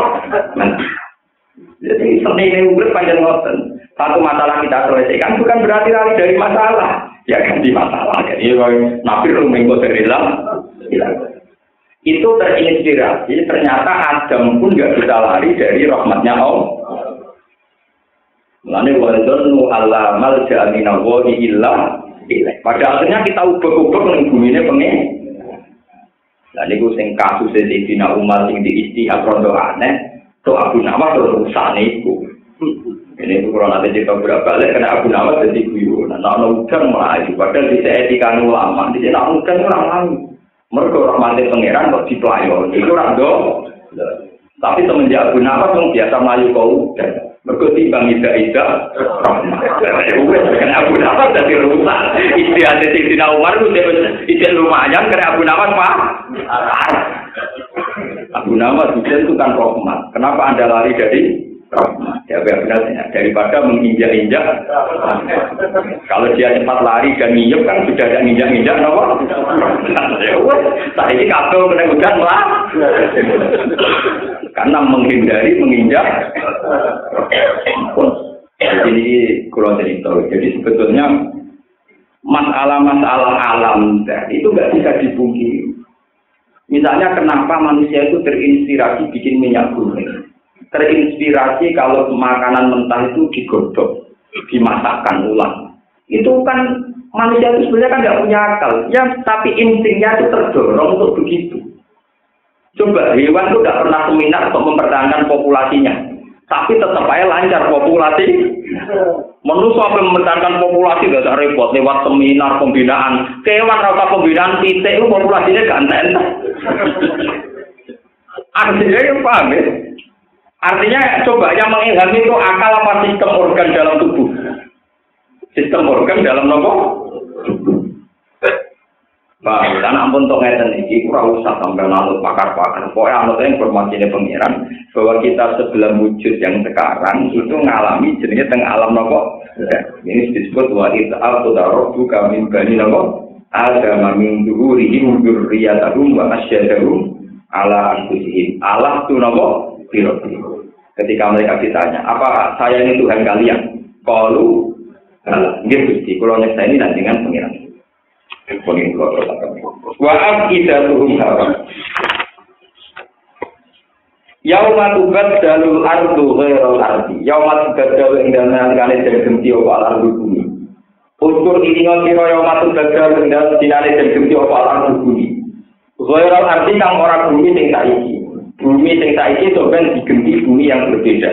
Jadi seni ini urip panjang ngoten. Satu masalah kita selesaikan bukan berarti lari dari masalah, ya ganti masalah. Jadi nafir rumengko darilah, itu terinspirasi. Ternyata Adam pun nggak bisa lari dari rahmatnya Allah. Mulane wadzannu alla malja minallahi illa ilaih. Pada akhirnya kita ubah-ubah ning bumine pengen. Lah niku sing kasus Sayyidina Umar sing diistihab rondo aneh, to Abu Nawas terus usane iku. Ini kurang ada cerita berapa balik karena Abu Nawas jadi guyon. Nah, udan melayu. Padahal di etika ulama di sini udan orang lain. Mereka rahmatin pangeran kok dipelayo. Itu orang do. Tapi semenjak Abu Nawas yang biasa melayu kau udan. Mereka timbang ida. Karena Abu Nawas jadi rusak. Istiadat Sayyidina Umar itu ide lumayan karena Abu Nawas pak. Abu Nawas itu kan rahmat. Kenapa Anda lari dari ya benar daripada menginjak-injak. Kalau dia cepat lari dan nginjek kan sudah ada nginjak-injak apa? Ya wes, saya ini kabel kena hujan lah. Karena menghindari menginjak. Ini kurang cerita. Jadi sebetulnya masalah-masalah alam itu nggak bisa dipungkiri. Misalnya kenapa manusia itu terinspirasi bikin minyak goreng? Terinspirasi kalau makanan mentah itu digodok, dimasakkan ulang. Itu kan manusia itu sebenarnya kan nggak punya akal, ya tapi instingnya itu terdorong untuk begitu. Coba hewan itu tidak pernah seminar untuk mempertahankan populasinya, tapi tetap aja lancar populasi. Manusia apa mempertahankan populasi gak repot lewat seminar pembinaan. Kewan rata pembinaan titik itu populasinya ganteng. Artinya yang paham ya? Artinya coba yang mengilhami itu akal apa sistem organ dalam tubuh? Sistem organ dalam nopo? Bah, dan ampun untuk ngeten iki ora usah sampai nanut pakar-pakar. Pokoknya anut informasinya pengiran bahwa kita sebelum wujud yang sekarang itu ngalami jenenge teng alam nopo? Ini disebut wa ita'al tudarobu kamin bani nopo? Ada min duhurihim dzurriyyatahum wa asyadahum ala anfusihim. Allah tu nopo? Biro-biro. Ketika mereka ditanya, apa saya ini Tuhan kalian? Qalu, nggih Gusti, kula nyeksa ini dan dengan pengiran. Pengin kula terus. Wa aqidatuhum hawa. Yauma tubaddalu al-ardu ghairal ardi. Yauma tubaddalu ing dalem kane genti apa al-ardu bumi. Utur ini ngono yauma tubaddalu ing dalem dinane genti apa al-ardu bumi. Ghairal ardi kang ora bumi sing saiki. Bumi sing saiki to ben digenti bumi yang berbeda.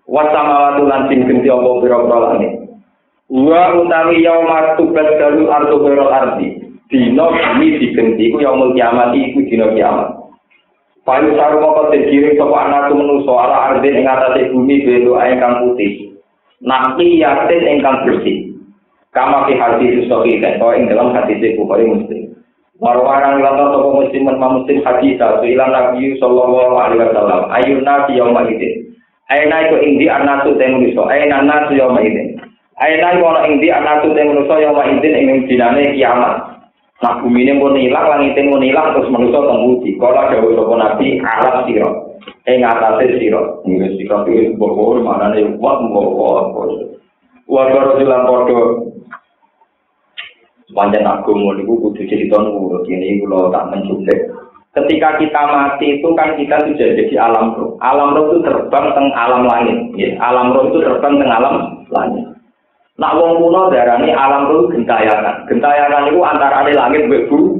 Wa samawati lan sing genti apa pira-pira langit. Wa utawi yauma tubaddalu ardu ghairal ardi. Dina bumi digenti ku yaumul kiamat iku dina kiamat. Payu saru moko dikirim sapa anakku manusa ala ardi ing atase bumi belo ingkang putih. Naqi yatin ingkang bersih. Kama fi hadis sahih kaya ing dalam hadis Bukhari Muslim. Warwarang lantar toko musliman muslim hadis ilan Nabi sallallahu alaihi wasallam ayun nabi yauma idin aina iku ing di anatu tenuso aina nasu yauma idin aina iku ing di anatu tenuso yauma idin ing dinane kiamat. Nah bumine pun ilang langite pun ilang terus manusa temudi kala dawuh sapa nabi alam sira ing atase sira nggih sira iki bobor manane wat bobor wa rajulan padha panjang agama niku kudu cerita nurut ini kula tak menculik. Ketika kita mati itu kan kita sudah jadi alam roh. Alam roh itu terbang teng alam langit, ya. Alam roh itu terbang teng alam langit. Nak wong kuno darani alam itu gentayangan. Gentayangan itu antara langit mbek bumi.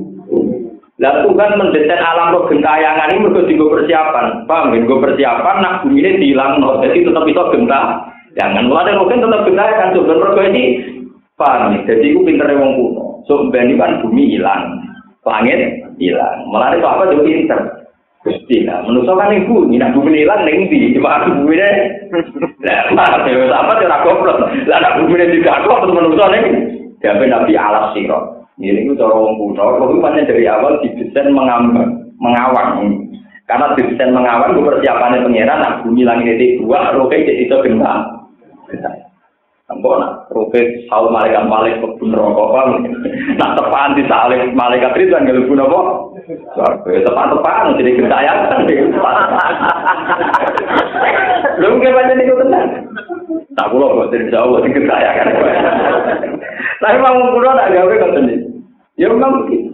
Lah Tuhan mendesain alam roh gentayangan ini mergo dienggo persiapan. Paham nggih? Nggo persiapan nak bumi ini dilangno. Jadi tetap iso genta. Jangan mulane roh tetap gentayangan coba mergo iki paham. Jadi iku pintere wong kuno. So ben kan bumi ilang. Langit ilang. Mulane kok apa yo pinter. Gusti lah, menurut kan ibu, nak bumi hilang neng di, cuma aku bumi deh. Lah, apa cara goblok? Lah, nak bumi deh tidak kok, terus menurut neng. Dia Nabi alas siro. Ini itu cara orang kuno. Kalau macam dari awal didesain mengawang. Karena didesain mengawang, persiapannya pengiran, nak bumi langit itu dua, rokai jadi itu benda. Ampun, rokai saul malaikat malaikat pun rokok apa? Nak tepaan di salib malaikat itu kan gelap pun apa? Tepat-tepat jadi gentayangan. Belum ke macam itu tenang. Tak pulau kok jadi jauh jadi gentayangan. Tapi mau pulau tak gawe kok sendiri. Ya memang begitu.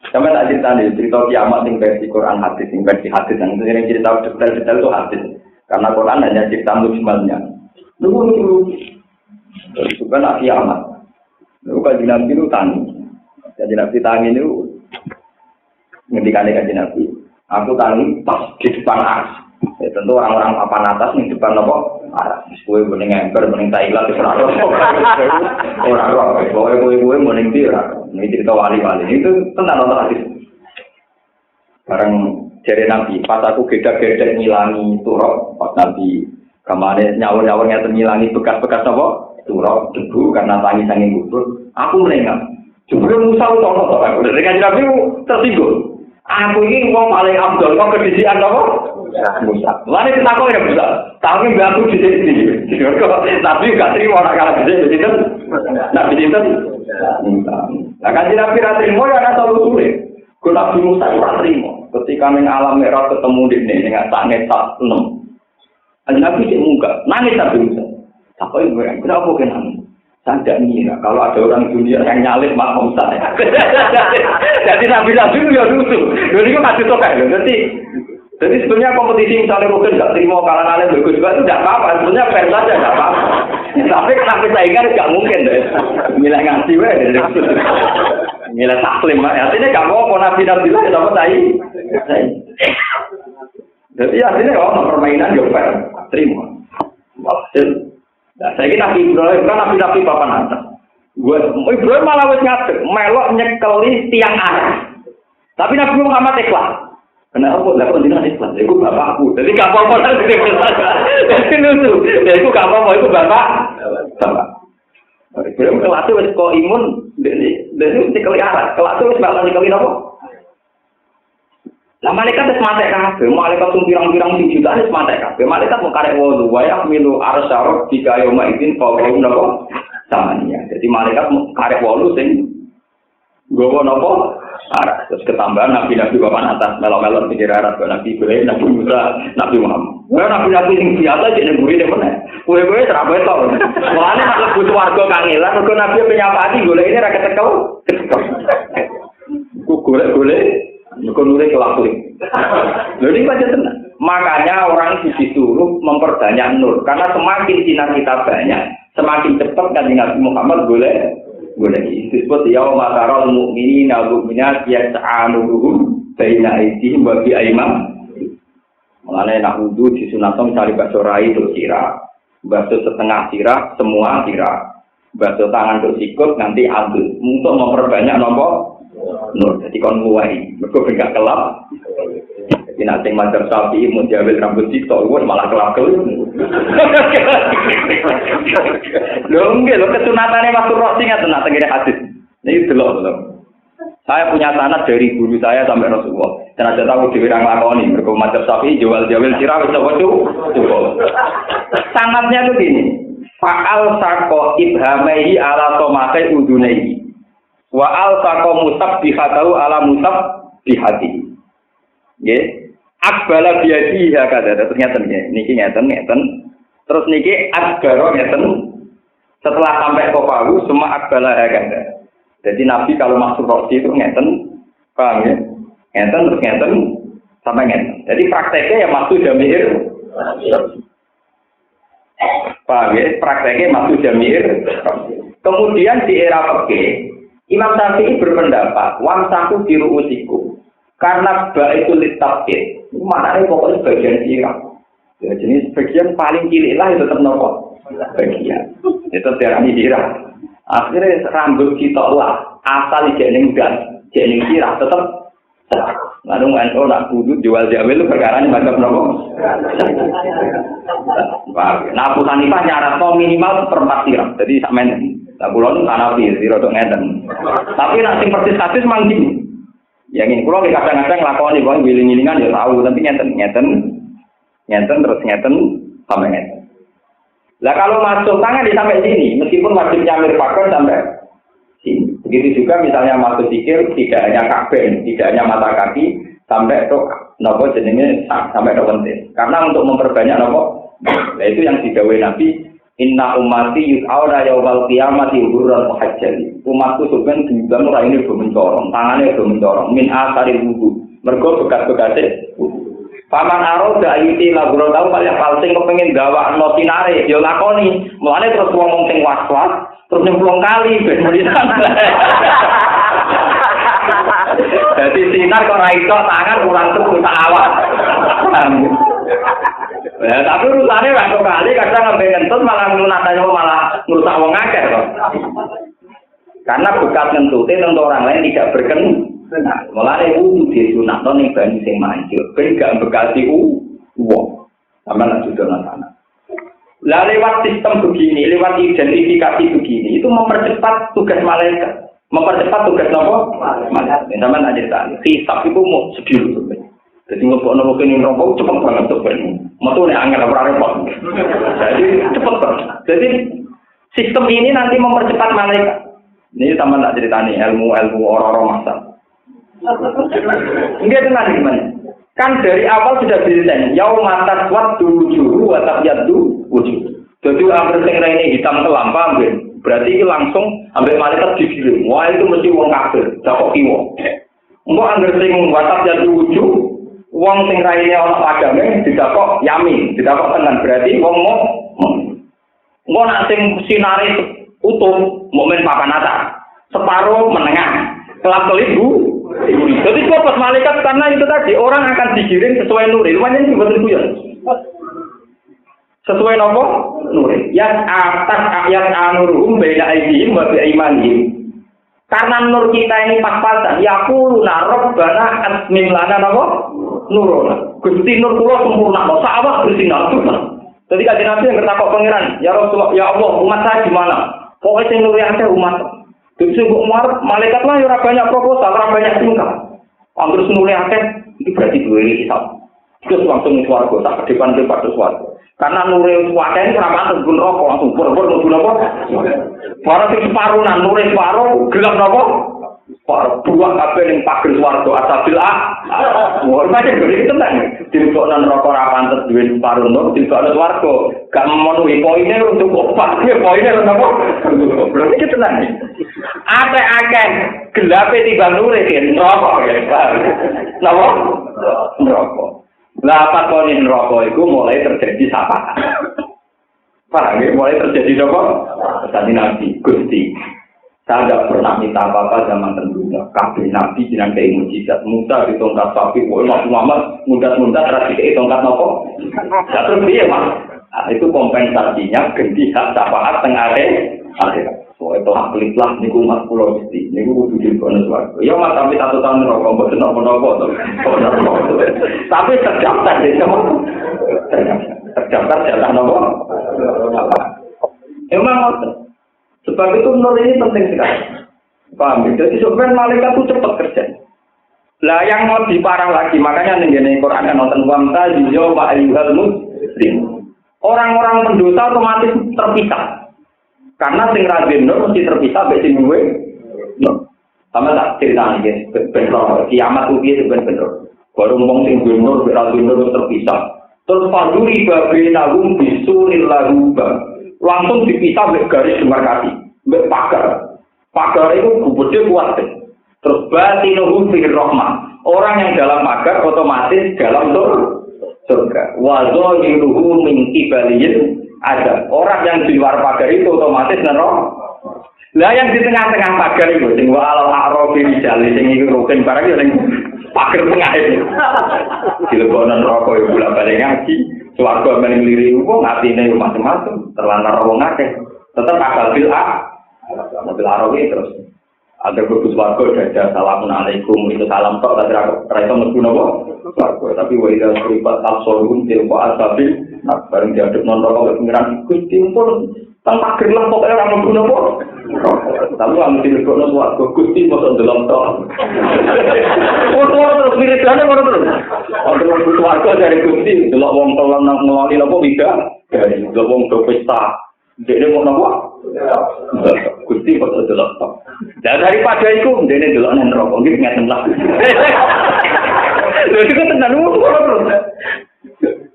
Sampai tak cerita kiamat yang versi Quran hadis, yang versi hadis yang sering cerita detail-detail itu hadis. Karena Quran hanya cerita mujmalnya. Lu itu kan kiamat. Lu kan Nabi itu tani. Jadi Nabi tani itu ngendikane kanjeng Nabi, aku tangi pas di depan ars. Ya, tentu orang-orang papan atas di depan apa? Ars. Kowe mending ember, mending Thailand wis ora ora. Ora ora, kowe mending ndi ora. Ini cerita wali-wali itu tentang apa hadis. Bareng jare Nabi, pas aku gedak-gedek ngilangi turok, pas Nabi kamane nyawur-nyawur ngeten ngilangi bekas-bekas apa? Turok, debu karena tangi saking kubur. Aku melengak. Jebule Musa utawa to. Dengan Nabi tersinggung. Aku ini wong paling abdul, kok kedisian apa? Musa. Lane ditakoni ya Musa. Tapi mbak aku disini. Tapi gak terima ora kalah disini. Nabi dinten. Lah kan Nabi ra trimo ya ana solusi. Kok Nabi Musa ora trimo. Ketika ning alam merah ketemu dene ning atane tak 6. Nabi sik munggah, nangis Nabi Musa. Apa yang kenapa kenapa? Saya tidak ngira kalau ada orang dunia yang nyalip makom saya. Jadi Nabi itu ya lucu. Jadi itu ngasih tokai. Jadi sebenarnya kompetisi misalnya mungkin nggak terima kalah nyalip bagus juga itu tidak apa-apa. Sebenarnya fair saja tidak apa-apa. Tapi kenapa saya ingat nggak mungkin deh. Nilai ngasih weh. Nilai taklim. Artinya nggak mau Nabi lah apa saya. Jadi artinya kalau permainan ya fair. Terima. Walhasil. Nah, saya kira Nabi Ibrahim kan Nabi papan atas. Ibrahim malah wis ngadeg, melok nyekeli tiang arah. Tapi Nabi Muhammad ikhlas. Kenapa? Lah kok jenengan ikhlas? Iku bapakku. Jadi gak apa-apa lah gede saja. Jadi lucu. Ya iku gak apa-apa, iku bapak. Ibrahim kelas wis kok imun, dari nyekeli arah. Kelas wis bakal nyekeli apa? Lah malaikat wis mate kabeh, malaikat sing pirang-pirang sing jutaan wis mate kabeh. Malaikat mung karek wudu wae milu arsyarot dika yauma idzin fawqahum napa samania. Jadi malaikat mung karek wudu sing nggawa napa arah. Terus ketambahan nabi-nabi papan atas melo-melo pikir arah Nabi Ibrahim, Nabi Musa, Nabi Muhammad. Wah nabi-nabi sing biasa jeneng gurine meneh. Kowe-kowe ora beto. Mulane nek butuh warga kangelan, mergo nabi penyapati golek ini ra ketekel. Ku golek-golek Bukan nuri kelakuin. Jadi baca tenang. Makanya orang disuruh memperbanyak nur. Karena semakin sinar kita banyak, semakin cepat kan Nabi Muhammad boleh. Disebut yauma taral mu'minina wal mu'minat yas'anuhum baina aydihim wa bi ayman. Mulane nak wudu disunatkan cari bakso rai terus sirah. Bakso setengah sirah, semua sirah. Bakso tangan terus sikut nanti adus. Untuk memperbanyak nomor nur, jadi kon nguwai, mereka enggak kelap. Jadi nanti macam sapi mau diambil rambut sitok, malah kelap-kelip. Loh enggak, lo kesunatannya masuk roh singa tenang tengene hadis. Ini delok. Saya punya sanad dari guru saya sampai Rasulullah. Dan ada tahu di wirang lakoni, mereka macam sapi jual-jual sirah wis apa cukup. Sanadnya tuh gini. Fa'al saqo ibhamaihi ala somakai udunaihi. Wa al taqo musabbihatahu ala musabbihati. Nggih. Akbala biadi hakada. Ternyata niki ngeten. Terus niki akbaro ngeten. Setelah sampai kofahu semua akbala hakada. Jadi Nabi kalau masuk roksi itu ngeten. Paham ya? Ngeten terus ngeten sampai ngeten. Jadi prakteknya ya masuk jamir. Paham ya? Prakteknya maksud jamir. Kemudian di era fikih, Imam Syafi'i berpendapat, wamsaku diruusiku. Karena baitul litabid, maknanya pokoknya bagian sirah. Ya, jenis bagian paling cilik lah itu tetap nopo bagian. Itu diarani sirah. Akhirnya rambut kita lah, asal jening dan jening sirah tetap. Lalu NU nak kudu jual jamil itu perkara ini macam nopo. Nah, Abu Hanifah nyarat minimal seperempat sirah, jadi sakmen. Nah, kulon Hanafi, sirah untuk ngeten. Tapi nak sing persis hadis mang gini. Yang ini kulon kadang-kadang lakoni, bang giling-gilingan ya tahu, tapi ngeten terus ngeten sampai ngeten. Lah kalau masuk tangan di sampai sini, meskipun wajib nyamir pakon sampai sini. Begitu juga misalnya masuk sikil, tidak hanya kabel, tidak hanya mata kaki, sampai tok nopo jenenge sampai tok penting. Karena untuk memperbanyak nopo, nah itu yang didhawuhi Nabi, inna ummati yus'auna yaumal qiyamati hurran muhajjali. Umatku sebenarnya diundang ora ini do mencorong, tangane do mencorong min asari wudu. Mergo bekas-bekase wudu. Paman aroda ayuti laburo tau kaya palsing kepengin gawakno sinare ya lakoni. Mulane terus wong sing was-was terus nyemplung kali ben melihat. Jadi sinar kok ra iso tangan kurang tak awak. Ya, tapi urusannya waktu kali kadang ngambil ngentut malah ngunatanya malah ngerusak wong akeh kok. Karena bekas ngentutnya tentu orang lain tidak berkenan. Nah, mulai wudu disunatno ning banyu sing mancur, ben gak bekasi wong. Sama nak sudah sana. Lah lewat sistem begini, lewat identifikasi begini, itu mempercepat tugas malaikat. Mempercepat tugas nopo? Malaikat. Sama nak cerita. Hisab itu mau sedih sebenarnya. Jadi ngepok nopo kene rokok cepet banget sebenarnya. Metu nek angel ora repot. Jadi cepet banget. Jadi sistem ini nanti mempercepat malaikat. Ini sama nak ceritani ilmu orang-orang masa. Enggak tenang gimana? Kan dari awal sudah didesain. Yaumatat wadu wujuhu wa tabyaddu wujuh. Jadi ambil sing rene hitam kelam ambil. Berarti ini langsung ambil malaikat digiring. Wah itu mesti wong kafir, dakok kiwa. Engko ambil sing wa tabyaddu wujuh, wong sing rene ana padame didakok yamin, didakok tenan. Berarti wong mau. Engko nak sing sinare utuh momen papan atas, separuh menengah, kelap-kelip jadi fokus malaikat karena itu tadi orang akan digiring sesuai nuri. Lumayan sih betul ya. Sesuai nopo nuri. Yang atas ayat anurum beda aidihim wa biaimanihim. Karena nur kita ini pas-pasan. Yaquluna rabbana atmim lana nopo nuruna. Gusti nur kula sempurna. Masa awak bersinar terus. Jadi kanjeng Nabi yang bertakwa pangeran, ya Rasulullah, ya Allah, umat saya gimana? Pokoknya sing nuri akeh umat. Jadi sungguh malaikat lah, ora banyak proposal, ora banyak tingkah. Anggur nuri akeh, itu berarti dua ini hisab. Terus langsung ke swarga, tak ke depan swarga. Karena nuri swarga ini keramaan terbun rokok, langsung berbun rokok. Barang sing separuh, nuri separuh, gelap rokok. Buang kabel yang pager swarga, asabil Wah, macam itu tenang. Dilebokno rokok ra pantes duwe separuh nur, dilebokno swarga. Gak memenuhi poinnya untuk opat, poinnya untuk apa? Berarti itu tenang. Akeh gelape timbang nure ki neraka ya. Napa? Neraka. Lah apa konin neraka iku mulai terjadi sapaan. Paham ya? Mulai terjadi apa? Tadi Nabi Gusti. Saya tidak pernah minta apa-apa zaman tentunya. Kabeh Nabi jenengan kei mujizat. Musa di tongkat sapi, woi Nabi Muhammad mudah-mudah terus dikei tongkat nopo. Ya terus dia Mas. Nah, itu kompensasinya ganti hak syafaat tengah akhirat. So itu hak pelit-lah niku Mas kula mesti. Niku kudu dikono swarga. Ya Mas sampai 1 tahun rokok mboten napa-napa to. Tapi terdaftar di semua. Terdaftar jalan nopo. Emang sebab itu nur ini penting sekali. Paham? Jadi sebenarnya malaikat itu cepat kerja. Lah yang lebih parah lagi, makanya nih Quran kan nonton wamta jujur pak ayyuhal muslim. Orang-orang pendosa otomatis terpisah. Karena sing rajin nur mesti terpisah dari sing duwe. Sama tak cerita nih, bentrok kiamat itu sebenarnya. Baru ngomong sing duwe nur, rajin nur terpisah. Terus paduri babinahum bisuril lahuba. Langsung dipisah oleh garis demarkasi, oleh pagar. Pagar itu gede kuat. Terus batinuhu fir rahmah. Orang yang dalam pagar otomatis dalam surga. Wa zahiruhu min qibalil Ada orang yang di luar pagar itu otomatis neraka. Lah yang di tengah-tengah pagar itu sing wa alal a'rafi rijal sing iki rukin barang yo ning pagar tengah itu. Dilebokno neraka yo bolak-balik ngaji, swarga men ngliri wong atine yo macam-macam, terlantar wong akeh. Tetep akal bil mobil arawi terus agar kudu swarga jaga salamun alaikum itu salam tok tapi ra iso mlebu napa swarga tapi wa ila suribat absorun tilqa asabil nak bareng diadep non neraka pengiran Gusti pun tanpa gerlah pokoke ora mlebu napa tapi wong dilebokno swarga Gusti mosok ndelok tok terus wiridane ngono terus ono mlebu swarga dari Gusti delok wong tolong nang ngeloni napa wiga dari delok wong do pesta dene mau napa Gusti kok delok tok dan daripada iku dene delok nang neraka nggih ngeten lah lha iku tenan terus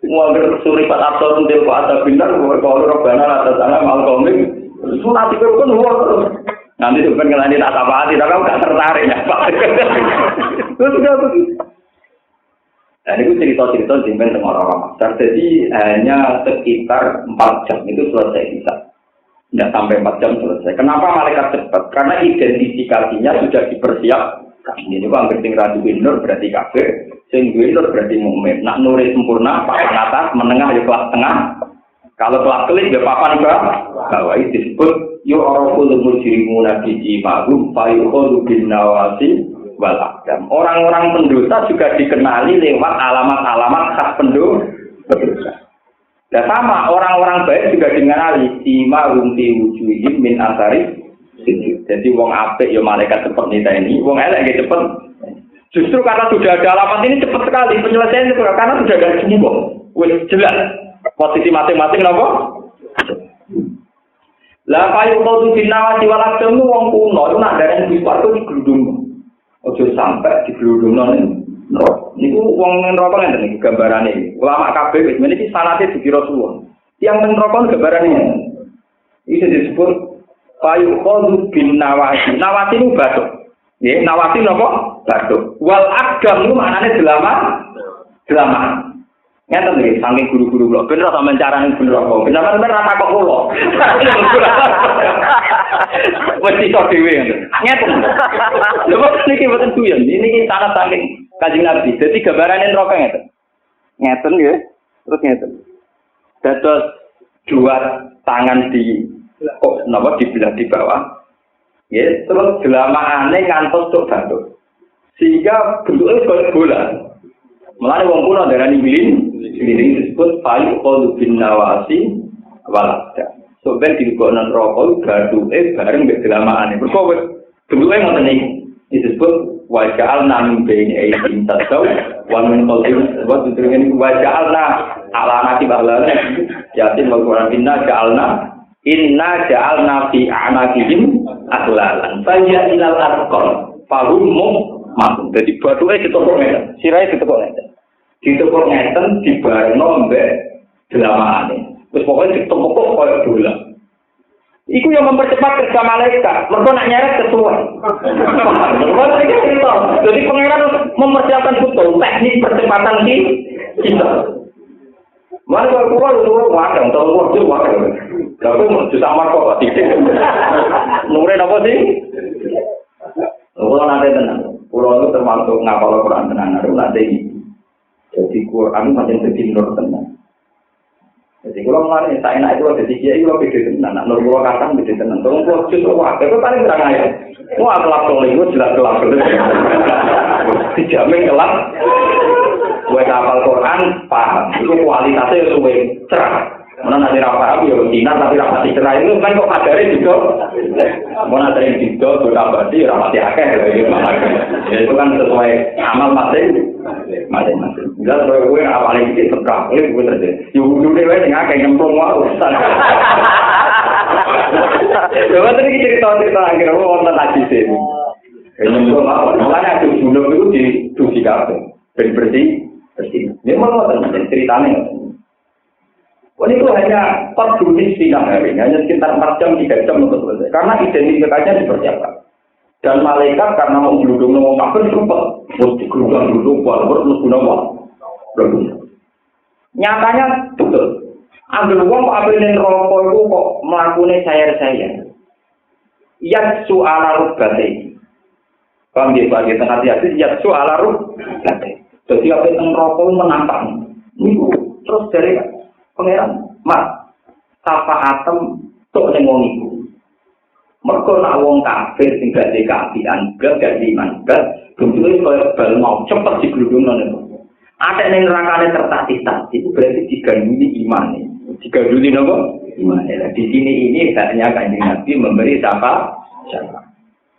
mau suripat absorun til kuasa bintang kalau robbana atas alam al-qaumim sunat itu kan terus nanti sampeyan ngelani tak apa-apa tapi aku gak tertarik ya Pak terus sudah begitu. Dan itu cerita-cerita dimana dengan orang-orang. Jadi hanya sekitar 4 jam itu selesai bisa. Tidak sampai 4 jam selesai. Kenapa malaikat cepat? Karena identifikasinya sudah dipersiapkan. Ini juga hampir tinggal di nur berarti kafir. Sing nur berarti mukmin. Nak nuri sempurna, papan atas, menengah ya kelas tengah. Kalau kelas kelis ya papan bawah. Itu disebut yu'raful mujrimuna bi imahum fa yuqadu bin nawasi wal aqdam. Orang-orang pendosa juga dikenali lewat alamat-alamat khas pendosa. Dan sama orang-orang baik juga dikenali sima rumti wujuhim min asari sujud. Jadi wong apik ya malaikat seperti ini, wong elek ya cepet. Justru karena sudah ada alamat ini cepat sekali penyelesaiannya karena sudah ada semua. Wis jelas posisi masing-masing napa? Lah payu kudu dinawati wal aqdam wong kuno itu nak dareng di swarga digludung. Ojo sampai digludungno neraka. Niku wong neraka ngene iki gambarane. Ulama kabeh wis meniki sanate dikira suwun. Yang neraka gambarane. Iki disebut payu kudu dinawati. Nawati niku bathuk. Nggih, nawati napa? Bathuk. Wal aqdam niku maknane delaman. Ngeten iki saking guru-guru kula ben ora sampean carane bener kok. Bener ben ora takok kula. Wis iso dhewe. Ngeten. Lha kok niki mboten duyan. Niki sangat saking Kanjeng Nabi. Dadi gambarane neraka ngeten. Ngeten nggih. Terus ngeten. Dados dua tangan di napa dibelah di bawah. Nggih, terus delamaane ngantos tok bathuk. Sehingga bentuke koyo bola. Mulane wong kuno darani giling disebut payu qadu bin nawasi walada. So ben dilebokno neraka gaduke bareng mek delamaane. Mergo wis bentuke ngoten iki. Disebut wa ja'alna min baini aydin tasaw wa min khalfihim wa tudringani wa ja'alna ala nati bahlana yasin wal qur'an inna ja'alna fi a'naqihim aghlalan fa ya ilal arqal fahum mampu. Jadi baduke ditopok ngeten, sirahe ditopok ngeten. Ditopok ngeten dibarengno mbek delamaane. Terus pokoke ditopok koyo bola. Iku yang mempercepat kerja malaikat. Mergo nak nyeret sesuai. Jadi pangeran mempersiapkan betul teknik percepatan kita. Mari kalau keluar wadang, kalau keluar wadang. Kalau juta marco kok titik. Nomornya apa sih? Kalau nanti tenang. Pulau itu termasuk ngapal Quran tenang, ada nanti. Jadi Quran macam jadi nur tenang. Jadi kalau mengenai saya nak itu ada tiga, itu lebih tenang. Nak nur pulau kacang lebih tenang. Tolong pulau justru wah, itu paling kurang ayat. Wah kelap tolong itu jelas kelap itu. Dijamin kelap. Buat hafal Quran paham. Itu kualitasnya suwe cerah. Mana nanti rapat aku ya sinar tapi rapat cerah itu kan kok kadare juga. Mana ada yang juga berkabati rapat akeh ya itu kan sesuai amal masing-masing. Enggak sesuai gue apa paling sedikit seberapa gue terjadi. Yudu dhewe sing akeh nyemplung wae urusan. Coba tadi cerita akhir wonten hadis ini. Nyemplung wae. Makanya aku junub itu dicuci kabeh ben bersih. Memang wonten ceritane. Itu hanya per dunis siang hari, hanya sekitar 4 jam, 3 jam untuk selesai. Karena identifikasinya dipersiapkan. Dan malaikat karena mau geludung ngomong kafir cepat. Terus digeludung walaupun terus guna. Nyatanya betul. Angger wong kok apene rokok iku kok mlakune sayar-sayar. Yatsu ala rubbati. Paham nggih Pak, hati-hati yatsu ala rubbati. Dadi ape teng rokok menampang. Niku terus dari pangeran, Mas, apa atem tok ning wong iku. Mergo nak wong kafir sing gak dikapian, gak iman, bentuke koyo bal mau cepet digludungno niku. Ada ning nerakane tertatih-tatih itu berarti diganduli imane. Diganduli napa? Imane. Lah di sini ini haknya Kanjeng Nabi memberi siapa?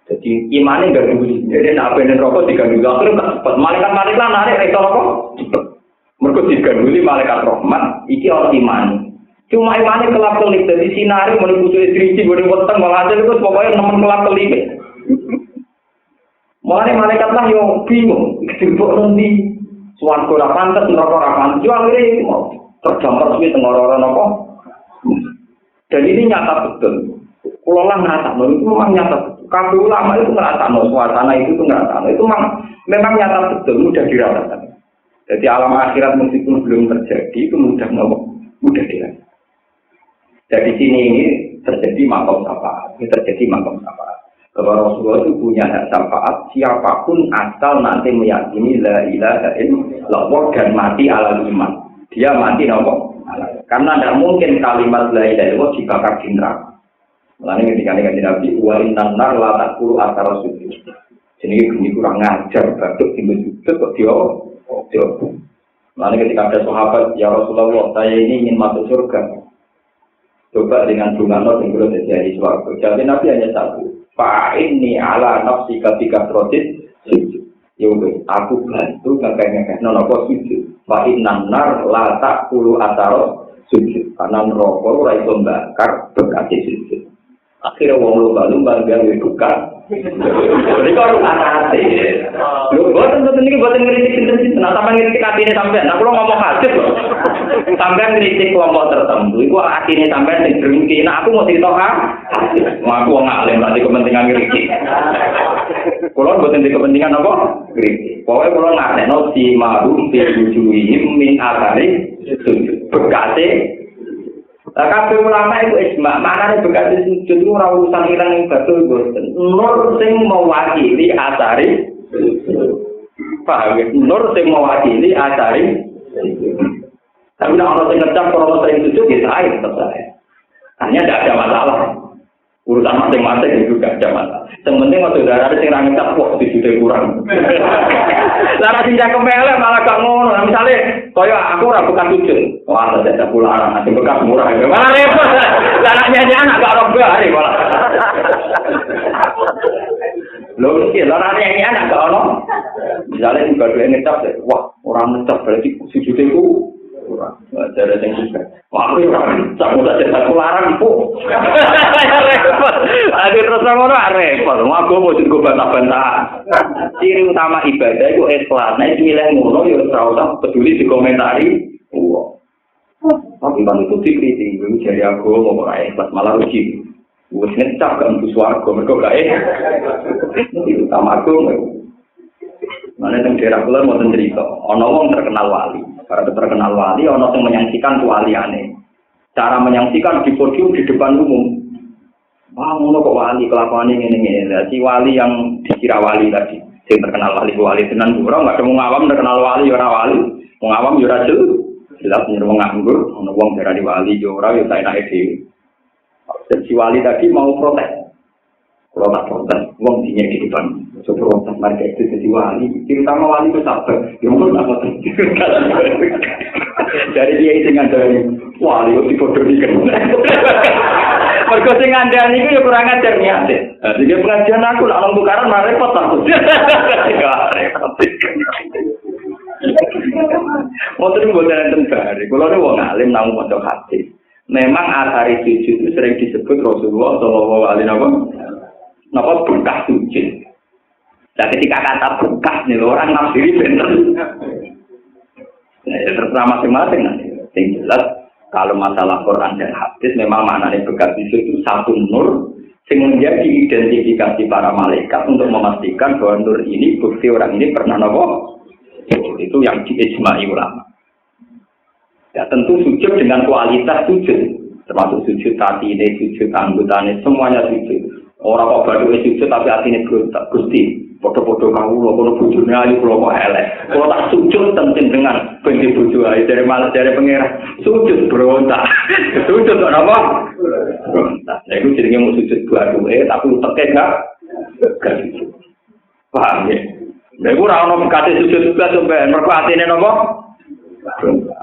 Jadi imane gak diganduli. Jadi nek apa ning rokok diganduli akhir cepet. Malaikat-malaikat narik iso rokok cepet. Mergo diganduli malaikat rahmat, iki ora imane. Cuma imane kelap-kelip dari sinari menurut kucing istri boleh weteng malah hasil itu pokoknya nemen kelap-kelip. Malaikat lah yang bingung, jemput nanti suarga ora pantes, neraka ora pantes. Yo akhire terjamper suwi teng ora-ora napa. Dan ini nyata betul. Kula lah ngrasakno itu memang nyata betul. Kabeh ulama itu ngrasakno suasana itu ngrasakno. Itu memang nyata betul, mudah dirasakan. Jadi alam akhirat meskipun belum terjadi itu mudah dirasakan. Dari sini ini terjadi makom syafaat. Ini terjadi makom syafaat. Bahwa Rasulullah itu punya hak syafaat. Siapapun asal nanti meyakini la ilaha illallah dan mati ala iman. Dia mati nopo. Karena tidak mungkin kalimat la ilaha illallah dibakar di neraka. Mulanya ketika Nabi wa innan nar la taqulu athara sujud. Jadi ini kurang ngajar batuk timbul sujud kok dia. Mulanya ketika ada sahabat, ya Rasulullah, saya ini ingin masuk surga. Coba dengan bunga yang belum terjadi suatu. Jadi Nabi hanya satu. Fa'inni ala nafsi ketika protes sujud. Yaudah, aku bantu kakaknya nopo sujud. Fa'innan nar la taqulu athara sujud. Karena neraka ora iso bakar bekas sujud. Akhirnya wong lumba-lumba gawe buka. Jadi kalau hati, lu buatan ini buatan ngeritik sinten-sinten. Nah, sampai ngeritik hati ini sampai. Nah, kalau ngomong hadis loh, sampai ngeritik kelompok tertentu. Itu hati ini sampai yang bermimpi. Nah, aku mau cerita mau aku ngalim berarti kepentingan ngeritik. Kalau buatan di kepentingan apa? Ngeritik. Pokoknya kalau ngalim si marum diwujuhim min akari bekase. Kabeh ulama itu ijma, maknane bekas sujud itu ora urusan ilang ing batu boten. Nur sing mewakili asari. Paham ya? Nur sing mewakili asari. Tapi nek ana sing ngecap ora sing sujud ya sae tetep sae. Hanya tidak ada masalah. Urusan masing-masing itu tidak ada masalah. Yang penting waktu darah sing ra ngecap kok sujud kurang. Lara sing cakep elek malah gak ngono. Misale kaya aku ora bukan sujud. Wah, ada pularang sing bekas murah. Malah repot. Lara nyanyi anak gak ora bare malah. Lho iki lara nyanyi anak gak ono. Misale sing badhe ngecap, wah, ora ngecap berarti sujude ku ora. Ada sing juga. Wah, aku ora ngecap udah ada pularang po. Ada terus ngono repot. Aku mau juga bantah-bantah. Ciri utama ibadah itu ikhlas. Nah, milih ngono ya ora usah peduli dikomentari. Tapi bang itu dikritik, jadi aku mau meraih ikhlas malah rugi. Wes ngecap kan bus warga, mereka gak itu utama aku. Mana yang daerah kula mau cerita, ono wong terkenal wali. Para terkenal wali, ono yang menyaksikan kewaliane. Cara menyaksikan di podium di depan umum. Wah, ngono kok wali kelakuane ngene-ngene. Si wali yang dikira wali tadi, yang terkenal wali tenan ora enggak ada awam terkenal wali ora wali. Wong awam yo ora jelas nyuruh nganggur, ono wong darani wali yo ora yo enake dhewe. Si wali tadi mau protes. Kalau tak protes, wong dinya di depan. So protes mereka itu jadi wali. Terutama wali itu sabar. Ya mungkin tak protes. Dari dia itu ngandani, wali itu dibodohikan. Mergo sing ngandani iku ya kurang ajar niate. Jadi pengajian aku lak nang tukaran malah repot aku. Repot. Motor boten tentang. Kalau ada wong alim nang pondok hadis. Memang asari sujud itu sering disebut Rasulullah sallallahu alaihi wasallam. Napa bekas sujud. Dan ketika kata bekas nih orang nafsiri bener. Nah, terserah masing-masing nanti. Yang jelas kalau masalah Quran dan hadis memang maknanya bekas sujud itu satu nur yang menjadi identifikasi para malaikat untuk memastikan bahwa nur ini bukti orang ini pernah nopo. Itu yang diijma'i ulama. Ya tentu sujud dengan kualitas sujud, termasuk sujud hati ini, sujud anggotanya, semuanya sujud. Orang kok baru sujud tapi hati ini berontak, Gusti. Foto-foto kamu, kalau bujurnya ayu, kalau kok elek. Kalau tak sujud tentu dengan benci bujur ayu dari malas dari pengira. Sujud berontak, sujud kok apa? Berontak. Nah itu jadinya mau sujud baru, tapi uteknya gak sujud. Paham ya? Nah itu orang kasih sujud juga sampai mereka hati ini apa?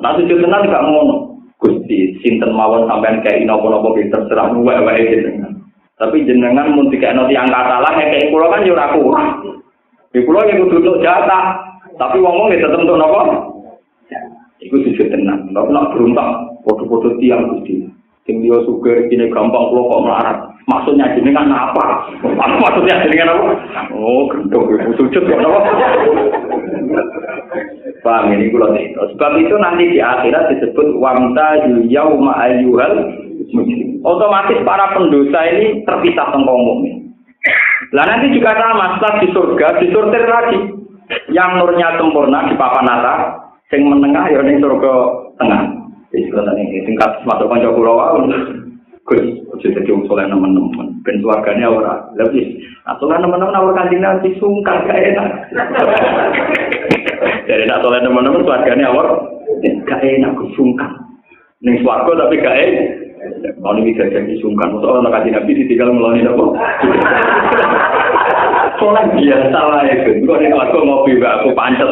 Nah sujud tenang gak ngono. Gusti, sinten mawon sampean kayak nopo-nopo terserah wae jenengan. Tapi jenengan mun dikekno tiyang katalah kayak kula kan yo ora kurang. Di kula yang kudu jatah, tapi wong nggih tetep entuk napa? Iku sujud tenang. Nek beruntak foto-foto tiyang Gusti. Sing dia sugih iki gampang kula kok melarat. Maksudnya jenengan apa? Maksudnya jenengan apa? Oh, gendong iku sujud kok napa? Paham ini kula itu. Sebab itu nanti di akhirat disebut wamta yauma ayyuhal mujrim. Otomatis para pendosa ini terpisah tentang umumnya. Lah nanti juga sama, setelah di surga disortir lagi. Yang nurnya sempurna di papan atas, yang menengah ya ning surga tengah. Wis ini tingkat masuk kanca kula wae. Gus, ojo dadi wong saleh nemen-nemen. Ben swargane ora. Lah wis, aturan nemen-nemen awak kanjeng Nabi sungkan gak enak. Jadi nak saleh nemen-nemen swargane awak gak enak sungkan. Ning swarga tapi gak enak. Kalau ini gak jadi sungkan, soalnya nak kanjeng Nabi ditinggal meloni apa? Soalnya biasa lah itu. Kok ning aku ngopi mbak aku pancet.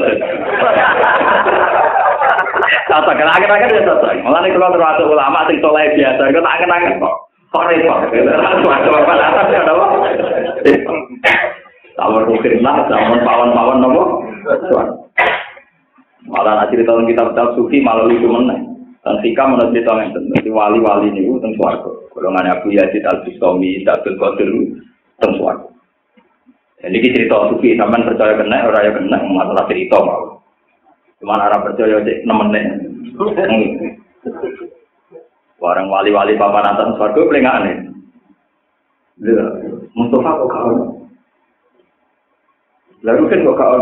Cocok, akhir-akhir dia cocok. Malah nih kalau termasuk ulama sing soleh biasa, itu tak kenangan kok. Kok repot? Bapak atas ya, apa? Tawar mungkin lah, zaman pawan-pawan nopo. Malah nak cerita tentang kitab-kitab sufi malah lucu meneh. Dan Sika menurut cerita yang tentang wali-wali ini tentang swarga. Golongan Abu Yazid Al-Bustami, Abdul Qadir tentang swarga. Jadi cerita sufi, sampean percaya kena, orang yang kena masalah cerita mau. Cuman arah percaya cek nemennya. Barang wali-wali papan atas swarga pelengane. Mustafa kok kau? Lalu kan kok kau?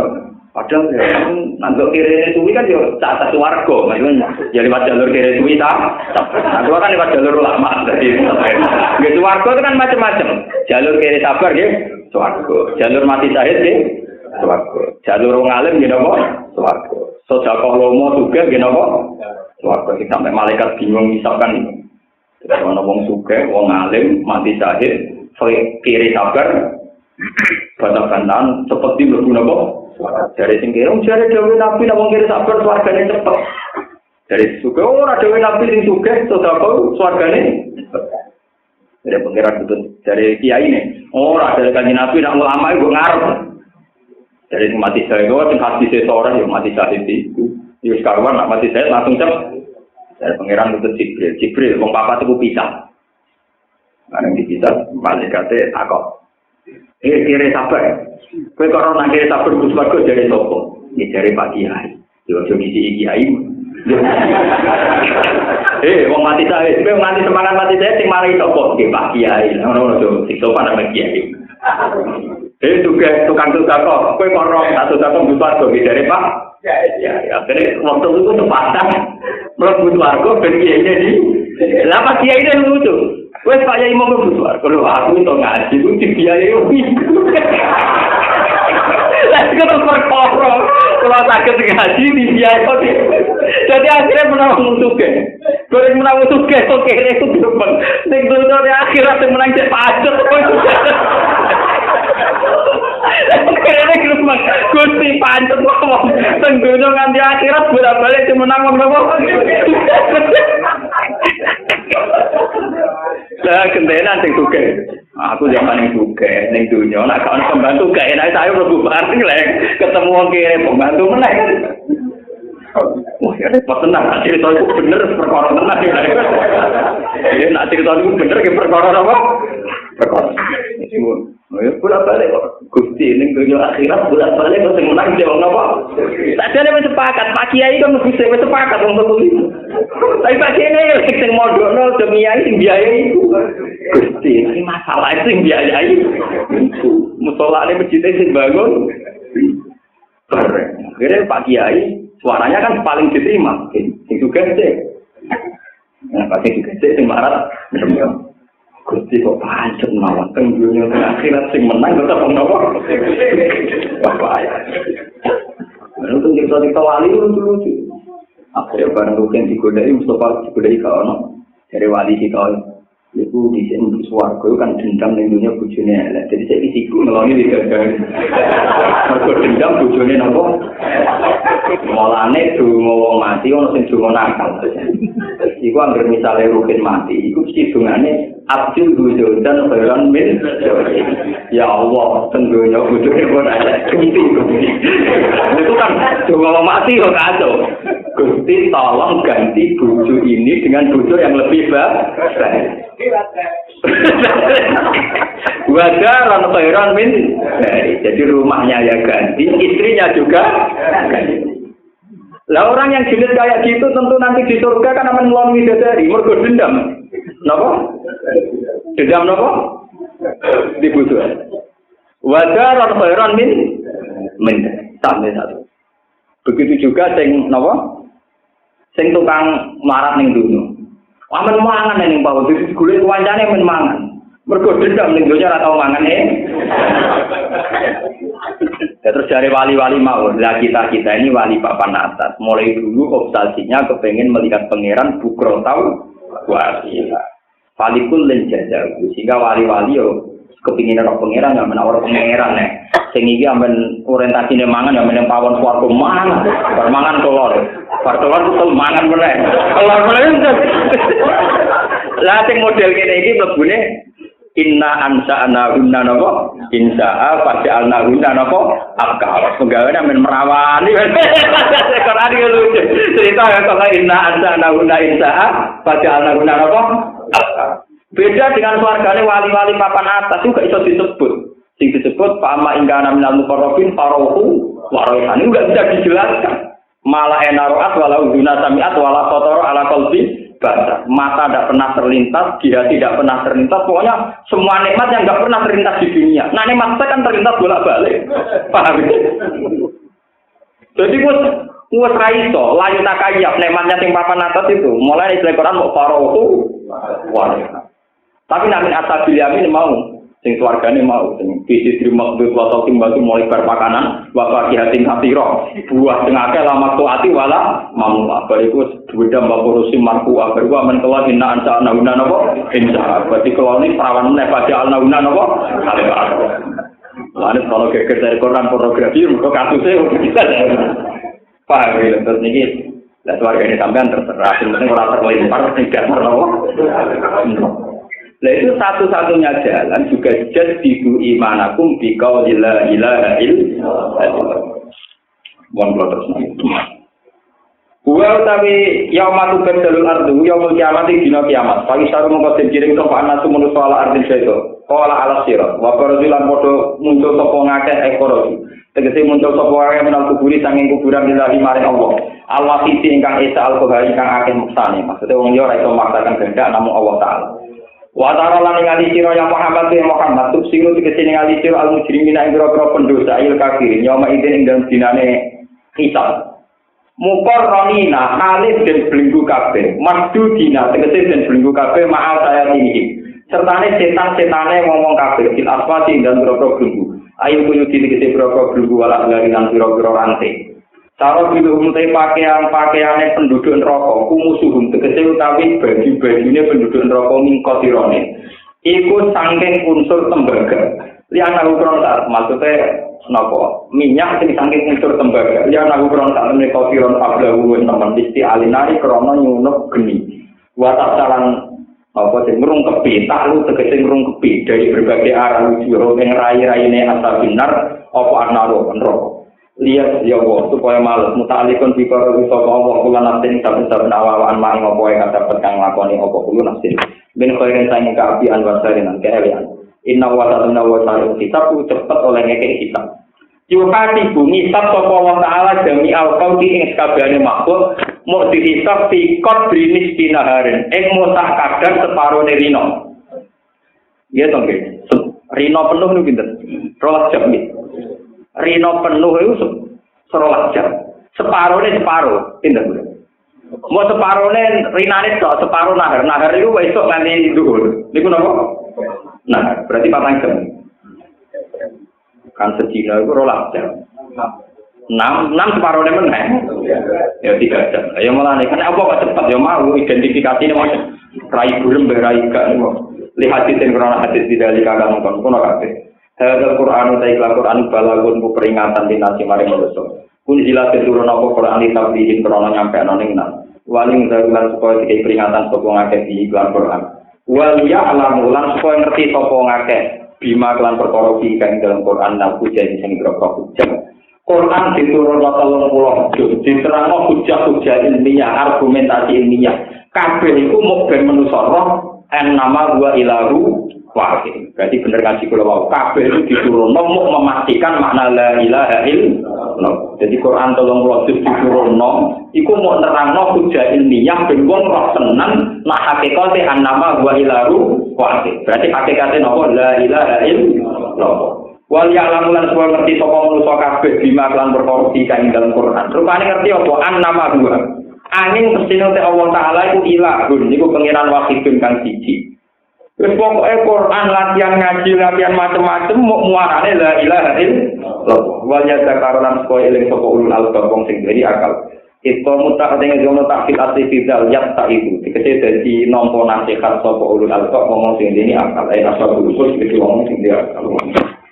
Padahal ya nanggok kiri suwi kan yo catat swarga, maksudnya ya lewat jalur kiri suwi ta. Nah, kan lewat jalur ulama tadi. Nggih swarga itu kan macam-macam. Jalur kiri sabar nggih swarga. Jalur mati syahid nggih swarga. Jalur wong alim nggih napa? Swarga. Sedekah lomo sugih nggih napa? Swarga. Sampai malaikat bingung misalkan ana wong sugih, wong alim, mati syahid, kiri sabar, batak-bantan seperti mlebu napa? Dari sing kira jare dhewe nabi nek wong kiri sabar swargane cepet. Dari sugih ora dhewe nabi sing sugih sedekah swargane. Dari pengiran itu dari kiai ini, ora dari kanjeng nabi nak ulama iku ngarep. Dari mati syahid itu sing hadis seorang yang mati syahid itu. Yus karuan nak mati syahid langsung cepet. Dari pengiran itu Jibril wong papat itu pisah. Nang dipisah malaikate takok. Kiri sabar. Kowe kok ora nang kiri sabar Gus Bagus jare sapa? Ya jare Pak Kiai. Yo aja ngisi kiai. Wong mati syahid, kowe nganti semangat mati syahid sing mari sapa? Nggih Pak Kiai. Ngono lho, siksa panah Kiai. Juga tukang-tukang kok, kowe kok ora satu-satu Gus Bagus jare Pak. Ya, akhirnya waktu itu sepasang mlebu swarga ben kiai di. Lah Pak Kiai itu lucu. Wes Pak Yai mau mlebu swarga. Kalau aku itu ngaji ku dibiayai minggu. Lah kok perkara. Kalau sakit ngaji dibiayai. Jadi akhirnya menang musuke. Goreng menang musuke kok kene itu dirubah. Ning dunya akhirat menang cek pajak. Kene dirubah. Gusti pancet ngomong. Teng dunya nganti akhirat bolak-balik menang wong napa. Lah kentenan sing sugih. Aku zaman ning sugih ning dunya nek ana pembantu gak enak saya mlebu bareng lek ketemu wong kene pembantu meneh. Wah, ya repot tenan. Cerita itu bener perkara tenan ya. Ya nek cerita itu bener ke perkara apa? Perkara. Ya bolak-balik kok. Gusti ning dunya akhirat bolak-balik kok sing menang jek wong apa? Sadene wis sepakat, Pak Kiai kan wis sepakat wong itu. Tapi Pak Kiai sing modhono demi yai sing biayai itu. Gusti, ini masalah sing biayai. Musolane masjid sing bangun. Akhirnya Pak Kiai Suaranya kan paling diterima. Sing juga sih. Nah, pasti juga sih sing marat. Gusti kok pancet mawon teng dunya akhirat sing menang tetep menapa. Bapak ya. Lalu cerita wali lucu-lucu. Akhirnya barang rugen digodai Mustafa digodai ke ono dari wali kita itu di sini suarga itu kan dendam di dunia bujurnya jadi saya isiku ngeloni di gagal mereka dendam bujurnya nopo mulane dungo mati ono sing dungo nakal iku anggere misale rugen mati iku mesti dungane abdul bujudan khairan min ya Allah tentunya bujurnya kok ada kunti itu kan dungo mati kok kacau Gusti tolong ganti bojo ini dengan bojo yang lebih baik. Wajaran khairan min. Jadi rumahnya ya ganti, istrinya juga ganti. Lah orang yang jenis kayak gitu tentu nanti di surga kan akan melalui bidadari, mergo dendam. Napa? Dendam napa? Di bojo. Wajaran khairan min. Sampai satu. Begitu juga sing napa? Sing tukang marat ning dunya. Amen mangan ning bawah iki golek wancane men mangan. Mergo dendam ning dunya ora tau mangan Terus dari wali-wali mau, lah kita ini wali papan atas. Mulai dulu obsesinya kepengen melihat pangeran bukro tau wasila. Falikul lenjajaku sehingga wali-wali yo kepingin orang pangeran yang menawar pangeran sing iki amben orientasine mangan yang meneng pawon swarga mangan mangan telur telur mangan meneh telur meneh lah sing model kene iki mlebune inna ansa'na hunna napa insa'a faja'alna hunna napa akal penggaweane men merawani Quran iki lucu cerita kok inna ansa'na hunna insa'a faja'alna hunna napa akal. Beda dengan keluarganya wali-wali papan atas juga iso disebut. Sing disebut fama ingkana minal muqarrabin farohu warohan. Ini enggak bisa dijelaskan. Malah enaroat walau guna samiat wala qatara ala qalbi basa. Mata tidak pernah terlintas, dia tidak pernah terlintas. Pokoknya semua nikmat yang enggak pernah terlintas di dunia. Nah, nikmat saya kan terlintas bolak-balik. Paham? Jadi wes ra iso layu takayap nikmatnya sing papan atas itu. Mulai dari Quran mau farohu warohan. Tapi namin asabil yamin mau, sing keluargane mau, sing bisi terima duit atau timbal mulai berpakanan, bapak kihatin hafiro, buah tengahnya lama tuati wala, mamu apa itu beda bakurusi marku apa gua menkeluar hina anca nauna nopo, insya berarti kalau ini perawan menepaja al nauna nopo, kali apa? Lalu kalau geger dari Quran pornografi, untuk kasusnya bisa paham ya, terus ini. Lah keluarga ini sampean terserah, penting orang terlempar tidak nopo. Nah itu satu-satunya jalan juga jadidu imanakum bikau la ilaha illallah. Mohon terus. Wa tapi yaumatu badalul ardu yaumul kiamat dina kiamat. Pagi saru mongko dikirim sapa anak manusa ala ardin sedo. Qala ala sirat wa qarzilan padha muncul sapa ngakeh ekor. Tegese muncul sapa wae menal kuburi sanging kuburan lillahi maring Allah. Allah sisi ingkang esa al-qahari kang akeh muksane. Maksude wong liya ora iso maksakan kehendak namung Allah taala. Wa ta'ala lan ngali sira ya Muhammad tufsiru tegese ngali sira al-mujrimin ing grogro pendosa il kafirin yauma idzin ing dalem dinane hisab muqarranina halid den belenggu kabeh masdu dina tegese den belenggu kabeh ma'al saya ini sertane setan-setane ngomong kabeh fil aswati ing dalem grogro belenggu ayo kuyu tegese grogro belenggu wala ngarinan pira-pira rantai. Cara bilu mutai pakaian-pakaiannya penduduk neraka, kumusuhum tegese utawi baju-bajune penduduk neraka mingkotirone. Iku saking unsur tembaga. Liana ukron tak maksudnya napa? Minyak sing saking unsur tembaga. Liana ukron tak mingkotiron ablahu teman isti alinari krana nyunup geni. Watak salan apa sing ngrungkepi, taklu tegese ngrungkepi dari berbagai arah wujud ing rai-raine asabinar apa anaro neraka. Lihat ya Allah supaya malas mutalikun bikara sapa Allah kula nasin saben-saben awaan maing apa wae dapat kang lakoni apa kula nasin ben khairin sange kaapian wasarinan keelian inna wa ta'ala wa ta'ala kitab cepet oleh ngeke kitab yuhati bumi sab sapa Allah taala jami al-qaudi ing kabehane makhluk mau dihisab fi qadrinis dinaharin ing mutah kadar separone rino ya to nggih rino penuh niku pinten 12 jam. Rino penuh itu 12 jam. Separuh, pindah boleh. Mau separuhnya rinane tok, separuh nahar. Nahar itu esok nganti dhuwur. Niku napa? Nah, berarti 4 jam. Kan sedina iku 2 jam. 6 separuhnya meneh. Ya 3 jam. Ya mulane kan apa kok cepat ya mau identifikasine mau rai burung berai gak niku. Lihat hadis krana hadis tidak dikagak kono kabeh. Hadal Quran utai Quran balagun ku peringatan dinasi maring manusa. Kun jelas turun apa Quran ditablihin krana nyampe ana ning nang. Waling darulan supaya dikei peringatan sapa ngakeh di iklan Quran. Wal ya alam lan supaya ngerti sapa ngakeh bima kelan perkara iki kang dalam Quran nang hujah sing berapa hujah. Quran diturunno 30 juz diterangno hujah-hujah ilmiah, argumentasi ilmiah. Kabeh iku mung ben manusa roh en nama gua ilahu wahid. Berarti bener ngaji kula wau. Kabeh itu diturunno mung memastikan makna la ilaha illallah. Jadi Quran 30 juz diturunno iku mau nerangno hujah ilmiah ben wong roh tenan nek hakikate an nama gua ilahu wahid. Berarti hakikate napa la ilaha illallah. Wal ya'lamu lan supaya ngerti sapa manusa kabeh bima lan perkara kang dalam Quran. Rupane ngerti apa an nama gua. Angin pesine Allah Ta'ala iku ilahun, niku pengiran wahidun kang siji. Terus pokoknya Quran latihan ngaji, latihan macam-macam, muarane la ilaha illallah. Wal yadzakarulan supaya eling sapa ulul albab wong sing duweni akal. Itu mutak dengan jono takfil asli fidal yatta itu. Dikece dadi nampa nasihat sapa ulul albab wong sing duweni akal. Asal usul iki wong sing duweni akal.